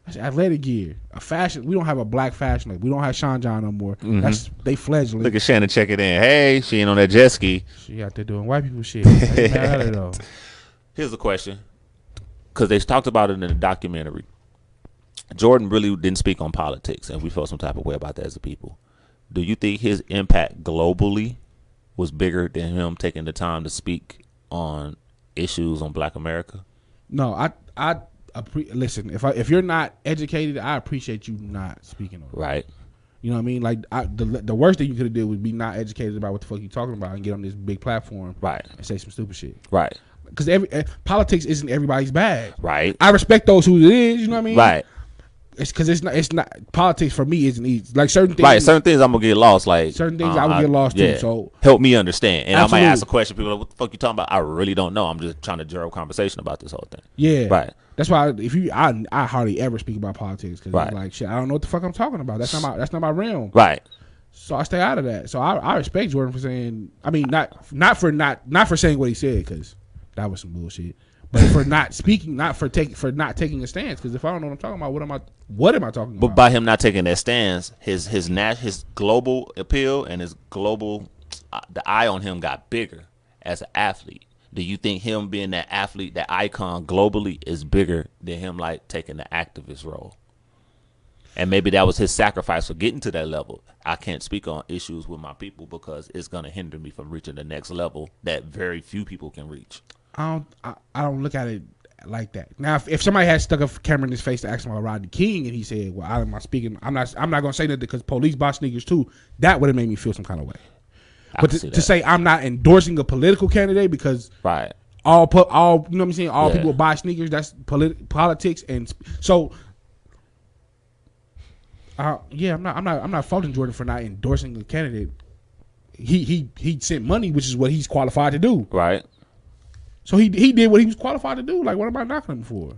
That's athletic gear. A fashion. We don't have a black fashion label. We don't have Sean John no more. Mm-hmm. They fledgling. Look at Shannon check it in. Hey, she ain't on that jet ski. She out there doing white people shit. Ain't mad at her though. Here's a question. Because they talked about it in the documentary. Jordan really didn't speak on politics, and we felt some type of way about that as a people. Do you think his impact globally was bigger than him taking the time to speak on issues on Black America? No, listen. If you're not educated, I appreciate you not speaking on it. Right. You know what I mean? Like the worst thing you could have did would be not educated about what the fuck you talking about and get on this big platform, right, and say some stupid shit, right. Because politics isn't everybody's bag, right. I respect those who it is. You know what I mean? Right. It's because it's not politics for me isn't easy. Like certain things, right? Certain things I'm gonna get lost. Like certain things I would get lost too. So help me understand. And absolutely. I might ask a question. People are like, what the fuck you talking about? I really don't know. I'm just trying to generate conversation about this whole thing. Yeah, right. That's why I hardly ever speak about politics because right. It's like shit. I don't know what the fuck I'm talking about. That's not my realm. Right. So I stay out of that. So I respect Jordan for saying. I mean, not for saying what he said because that was some bullshit. But for not speaking, not taking a stance. Because if I don't know what I'm talking about, what am I talking about? But by him not taking that stance, his global appeal and his global the eye on him got bigger as an athlete. Do you think him being that athlete, that icon globally, is bigger than him like taking the activist role? And maybe that was his sacrifice for getting to that level. I can't speak on issues with my people because it's gonna hinder me from reaching the next level that very few people can reach. I don't look at it like that. Now, if somebody had stuck a camera in his face to ask him about Rodney King and he said, "Well, I'm not speaking. I'm not gonna say that because police buy sneakers too," that would have made me feel some kind of way. But to say I'm not endorsing a political candidate because right, all you know what I'm saying, all yeah. people buy sneakers. That's politics, and so I'm not faulting Jordan for not endorsing the candidate. He sent money, which is what he's qualified to do. Right. So he did what he was qualified to do. Like, what am I knocking him for?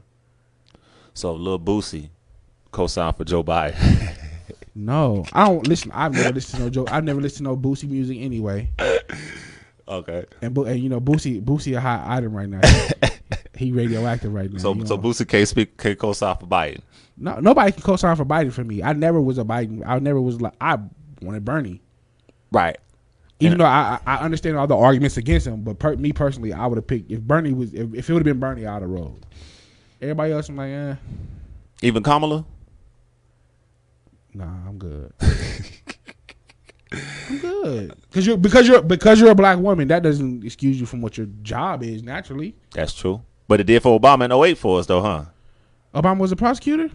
So Lil Boosie co-signed for Joe Biden. No, I don't listen. I've never listened to no Joe. I've never listened to no Boosie music anyway. Okay. And you know Boosie a hot item right now. He radioactive right now. So Boosie can't co-sign for Biden. No, nobody can co-sign for Biden for me. I never was a Biden. I never was like I wanted Bernie. Right. Even though I understand all the arguments against him, but me personally, I would have picked if Bernie was if it would have been Bernie, I'd have rolled. Everybody else, I'm like, eh. Even Kamala? Nah, I'm good. I'm good because you're a black woman. That doesn't excuse you from what your job is naturally. That's true, but it did for Obama in 2008 for us though, huh? Obama was a prosecutor?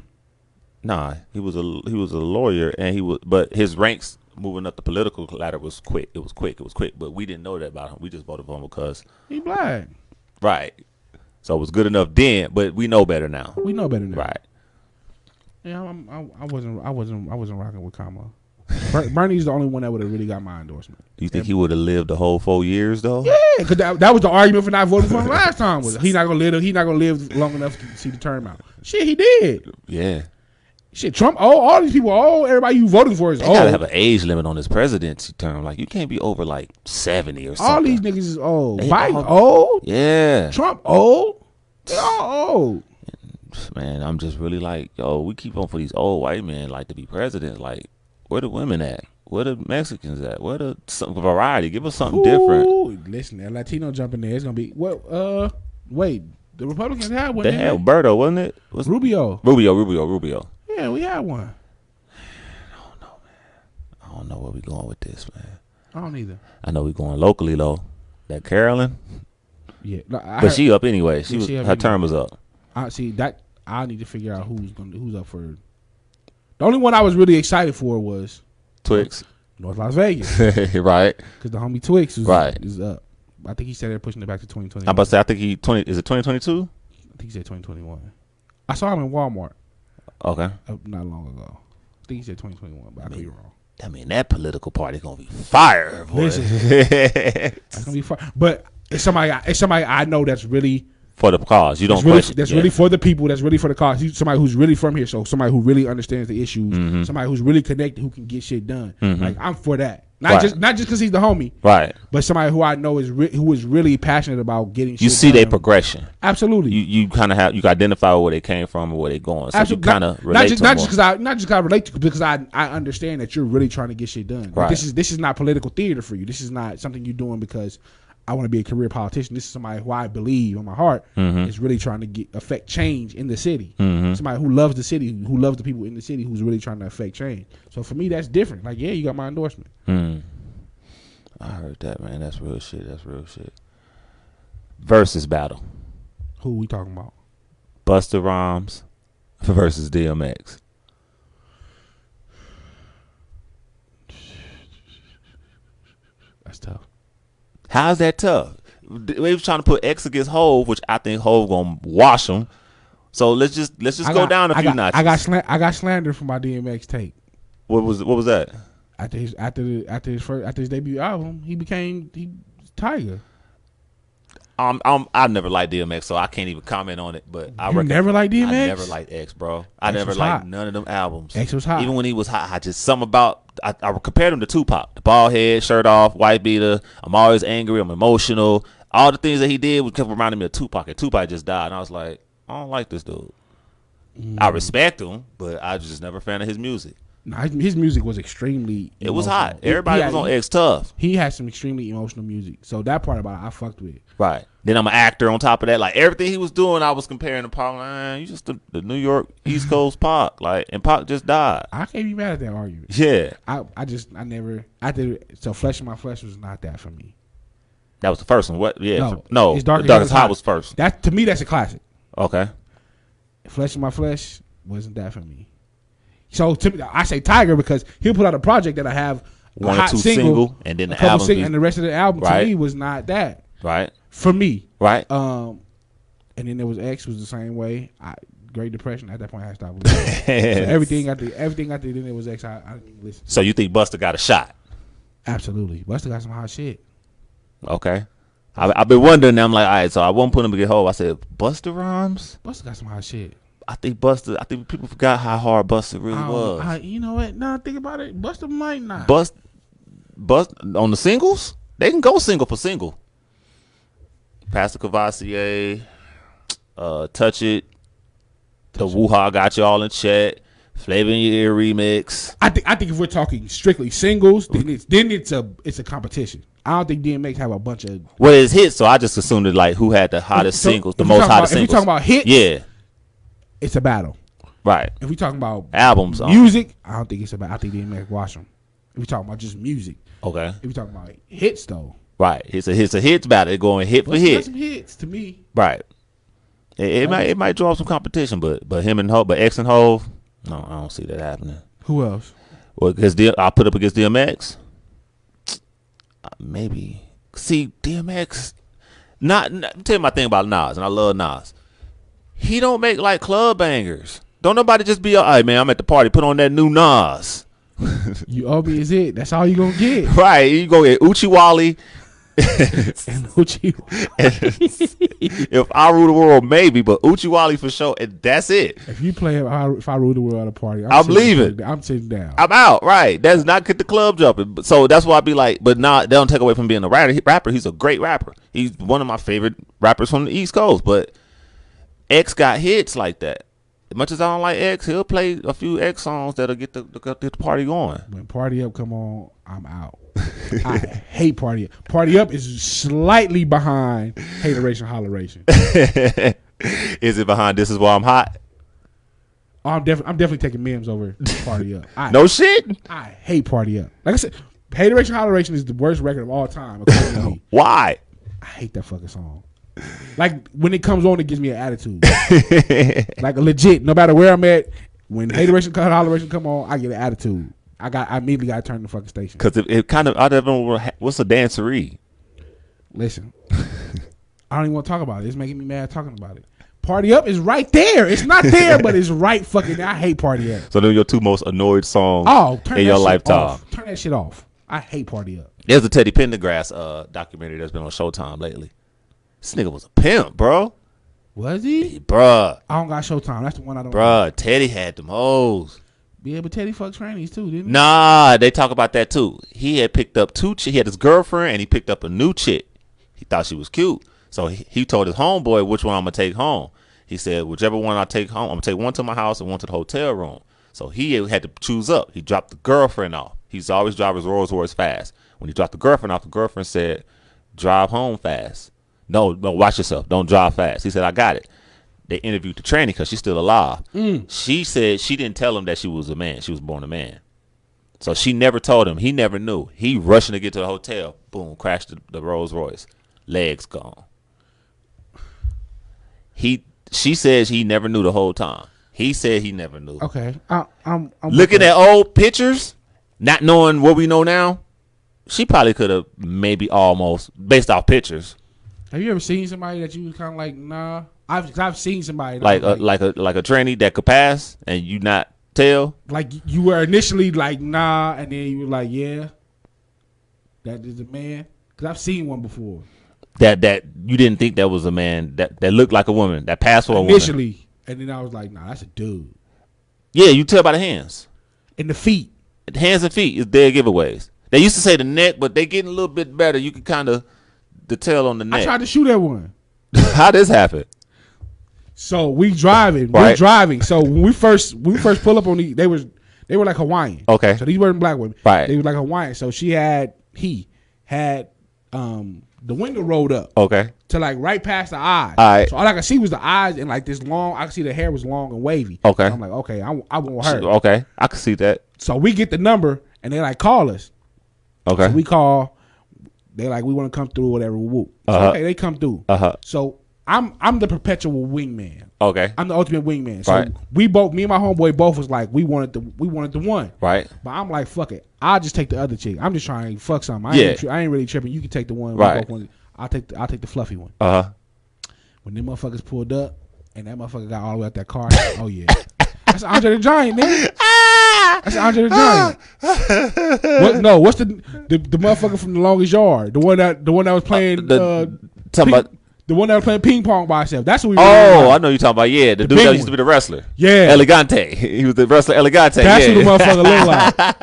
Nah, he was a lawyer, and but his ranks moving up the political ladder was quick. It was quick, but we didn't know that about him. We just voted for him because he black. Right. So it was good enough then, but we know better now. We know better now. Right. Yeah, I wasn't rocking with Kamala. Bernie's the only one that would have really got my endorsement. Do you think he would have lived the whole 4 years though? Yeah, because that was the argument for not voting for him last time. Was he not gonna live long enough to see the term out? Shit, he did. Yeah. Shit, Trump. All these people. Everybody you voting for is old. They gotta have an age limit on his presidency term. Like you can't be over like 70 or something. All these niggas is old. Biden old. Yeah. Trump old. They all old. Man, I'm just really like, yo, we keep on for these old white men like to be president. Like, where the women at? Where the Mexicans at? Where the some variety? Give us something different. Listen, that Latino jumping there. It's gonna be wait, the Republicans had one. They had Alberto, wasn't it? Rubio. Rubio. Yeah, we had one. I don't know, man. I don't know where we going with this, man. I don't either. I know we going locally though. That Carolyn. Yeah, no, but she up anyway. Her term was up. I see that. I need to figure out who's up for. The only one I was really excited for was Twix, North Las Vegas, right? Because the homie Twix is up. I think he said they're pushing it back to 2020. I'm about to say I think is it 2022? I think he said 2021. I saw him in Walmart. Okay, not long ago. I think he said 2021, but I could be wrong. I mean that political party gonna be fire, boy. That's gonna be fire. But it's somebody I know that's really. For the cause, you don't question. That's really for the people. That's really for the cause. Somebody who's really from here, so somebody who really understands the issues. Mm-hmm. Somebody who's really connected, who can get shit done. Mm-hmm. Like I'm for that. Not just because he's the homie, right? But somebody who I know who is really passionate about getting. You see their progression. Absolutely. You kind of have identify where they came from and where they're going. So you kind of relate to not just because I relate to because I understand that you're really trying to get shit done. Right. Like this is not political theater for you. This is not something you're doing because I want to be a career politician. This is somebody who I believe in my heart is really trying to affect change in the city. Mm-hmm. Somebody who loves the city, who loves the people in the city, who's really trying to affect change. So for me, that's different. Like, yeah, you got my endorsement. I heard that, man. That's real shit. Versus battle. Who we talking about? Busta Rhymes versus DMX. That's tough. How's that tough? They was trying to put X against Hove, which I think Hove gonna wash him. So let's just go down a few notches. I got slandered for my DMX take. What was that? After his debut album, he became Tiger. I never liked DMX, so I can't even comment on it. But I never liked DMX. I never liked X, bro. I never liked none of them albums. X was hot. Even when he was hot, I just something about I compared him to Tupac. The bald head, shirt off, white beater. I'm always angry. I'm emotional. All the things that he did kept reminding me of Tupac. And Tupac just died, and I was like, I don't like this dude. I respect him, but I was just never a fan of his music. No, his music was extremely emotional. It was hot. Everybody was on X tough. He had some extremely emotional music. So that part about it, I fucked with. Right. Then I'm an actor on top of that. Like everything he was doing, I was comparing to Pac. Like, you just the New York East Coast Pac. Like, and Pac just died. I can't be mad at that argument. Yeah. I did. So Flesh in My Flesh was not that for me. That was the first one. What? Yeah. No. Darkest Hot was first. That to me, that's a classic. Okay. Flesh in My Flesh wasn't that for me. So to me, I say Tiger because he'll put out a project that I have one or two single, and then the album, and the rest of the album to me was not that. Right. For me. Right. And then there was X was the same way. Great Depression at that point I had stopped listening. So everything after then it was X. I didn't listen. So you think Busta got a shot? Absolutely. Busta got some hot shit. Okay. I've been wondering. I'm like, all right. So I won't put him against Hov. I said Busta Rhymes. Busta got some hot shit. I think people forgot how hard Busta really was. You know what? Now I think about it, Busta might not. Bust on the singles, they can go single for single. Pastor Cavassier, Touch It, the Woo-Ha Got You All in Check, Flavor in Your Ear remix. I think if we're talking strictly singles, then it's a competition. I don't think DMX have a bunch of it's hits, so I just assumed it like who had the hottest singles, the most hottest singles. If we talking about hits, yeah. It's a battle. Right. If we talking about albums, music, I don't think it's a battle. I think DMX wash them. If we talking about just music. Okay. If we talking about hits, though. Right. It's a hits battle. They're going hit for hit. Some hits to me. Right. It might draw some competition, but him and Hov, but X and Hov, no, I don't see that happening. Who else? Well, because I'll put up against DMX. Maybe. See, DMX, not tell you my thing about Nas, and I love Nas. He don't make like club bangers. Don't nobody just be all right, man. I'm at the party. Put on that new Nas. You owe me is it. That's all you gonna get. Right, you go get Uchiwali. And If I rule the world, maybe, but Uchiwali for sure, and that's it. If you play if I rule the world at a party, I'm leaving. I'm sitting down. I'm out. Right, that's not get the club jumping. So that's why I be like, but nah, they don't take away from being a rapper. He's a great rapper. He's one of my favorite rappers from the East Coast. But X got hits like that. As much as I don't like X, he'll play a few X songs that'll get the party going. When Party Up come on, I'm out. I hate Party Up. Party Up is slightly behind Hateration Holleration. Is it behind This Is Why I'm Hot? Oh, I'm definitely taking memes over Party Up. No shit. I hate Party Up. Like I said, Hateration Holleration is the worst record of all time. According to me. Why? I hate that fucking song. Like when it comes on, it gives me an attitude. Like legit, no matter where I'm at, when Hateration Holleration come on, I get an attitude. I immediately got to turn the fucking station. Because it kind of, I don't know, what's a dancery? Listen, I don't even want to talk about it. It's making me mad talking about it. Party Up is right there. It's not there, but it's right fucking there. I hate Party Up. So they're your two most annoyed songs in your lifetime. Turn that shit off. I hate Party Up. There's a Teddy Pendergrass documentary that's been on Showtime lately. This nigga was a pimp, bro. Was he? Bruh. I don't got Showtime. That's the one I don't. Bruh, Teddy had them hoes. Yeah, but Teddy fucked trannies too, didn't he? Nah, they talk about that too. He had picked up he had his girlfriend and he picked up a new chick. He thought she was cute. So he told his homeboy which one I'm going to take home. He said, whichever one I take home, I'm going to take one to my house and one to the hotel room. So he had to choose up. He dropped the girlfriend off. He's always driving his Rolls Royce fast. When he dropped the girlfriend off, the girlfriend said, drive home fast. No, watch yourself. Don't drive fast. He said, I got it. They interviewed the tranny because she's still alive. She said she didn't tell him that she was a man. She was born a man. So she never told him. He never knew. He rushing to get to the hotel. Boom, crashed the Rolls Royce. Legs gone. She says he never knew the whole time. He said he never knew. Okay. I'm looking at old pictures, not knowing what we know now. She probably could have maybe almost based off pictures. Have you ever seen somebody that you was kind of like, nah? I've seen somebody like a tranny that could pass and you not tell. Like you were initially like nah, and then you were like yeah, that is a man. Because I've seen one before. That you didn't think that was a man that looked like a woman that passed for a woman initially, and then I was like nah, that's a dude. Yeah, you tell by the hands and the feet. Hands and feet is their giveaways. They used to say the neck, but they getting a little bit better. You can kind of tell on the neck. I tried to shoot at one. How this happen? So we driving. Right. We're driving. So when we first pull up on they were like Hawaiian. Okay. So these weren't black women. Right. They were like Hawaiian. So he had the window rolled up. Okay. To like right past the eyes. All right. So all I could see was the eyes and like this long. I could see the hair was long and wavy. Okay. So I'm like, okay, I want her. Okay, I can see that. So we get the number and they like call us. Okay. So we call. They like we want to come through or whatever. Whoop. So, okay, they come through. So I'm the perpetual wingman. Okay. I'm the ultimate wingman. So we both, me and my homeboy both was like, we wanted the one. Right. But I'm like, fuck it. I'll just take the other chick. I'm just trying to fuck something. I ain't really tripping. You can take the one. Right. I'll take the fluffy one. When them motherfuckers pulled up and that motherfucker got all the way out that car, oh yeah. That's Andre the Giant, nigga. That's Andre the Giant. What's the motherfucker from The Longest Yard? The one that was playing the one that was playing ping pong by himself. That's what we. I know you're talking about. Yeah, the dude that used to be the wrestler. Yeah, Elegante. He was the wrestler Elegante. That's what the motherfucker look like.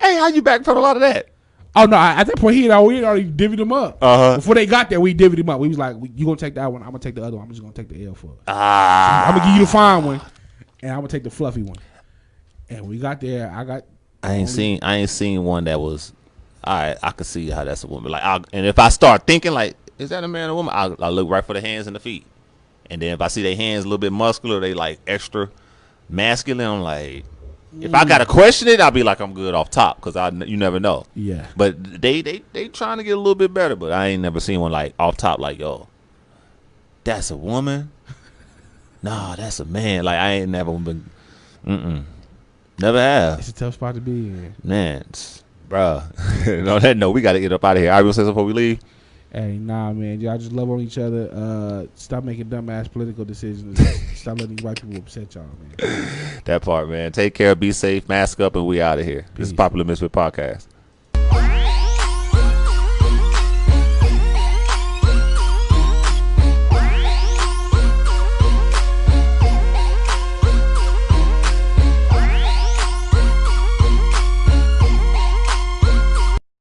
Hey, how you backpedal a lot of that? Oh no! At that point, we had already divvied them up. Before they got there, we divvied them up. We was like, "You gonna take that one? I'm gonna take the other one. I'm just gonna take the L for it. So I'm gonna give you the fine one, and I'm gonna take the fluffy one." And we got there. I ain't seen one that was. All right, I can see how that's a woman. Like, and if I start thinking like, is that a man or woman? I look right for the hands and the feet, and then if I see their hands a little bit muscular, they like extra masculine. I'm like, if I gotta question it, I'll be like, I'm good off top because you never know. Yeah. But they trying to get a little bit better, but I ain't never seen one like off top like, yo, that's a woman. Nah, that's a man. Like I ain't never been. Never have. It's a tough spot to be in, man. Bruh. No, we got to get up out of here. I will say something before we leave. Hey, nah, man. Y'all just love on each other. Stop making dumbass political decisions. Stop letting these white people upset y'all, man. That part, man. Take care. Be safe. Mask up, and we out of here. This is Peace. Popular Misfit Podcast.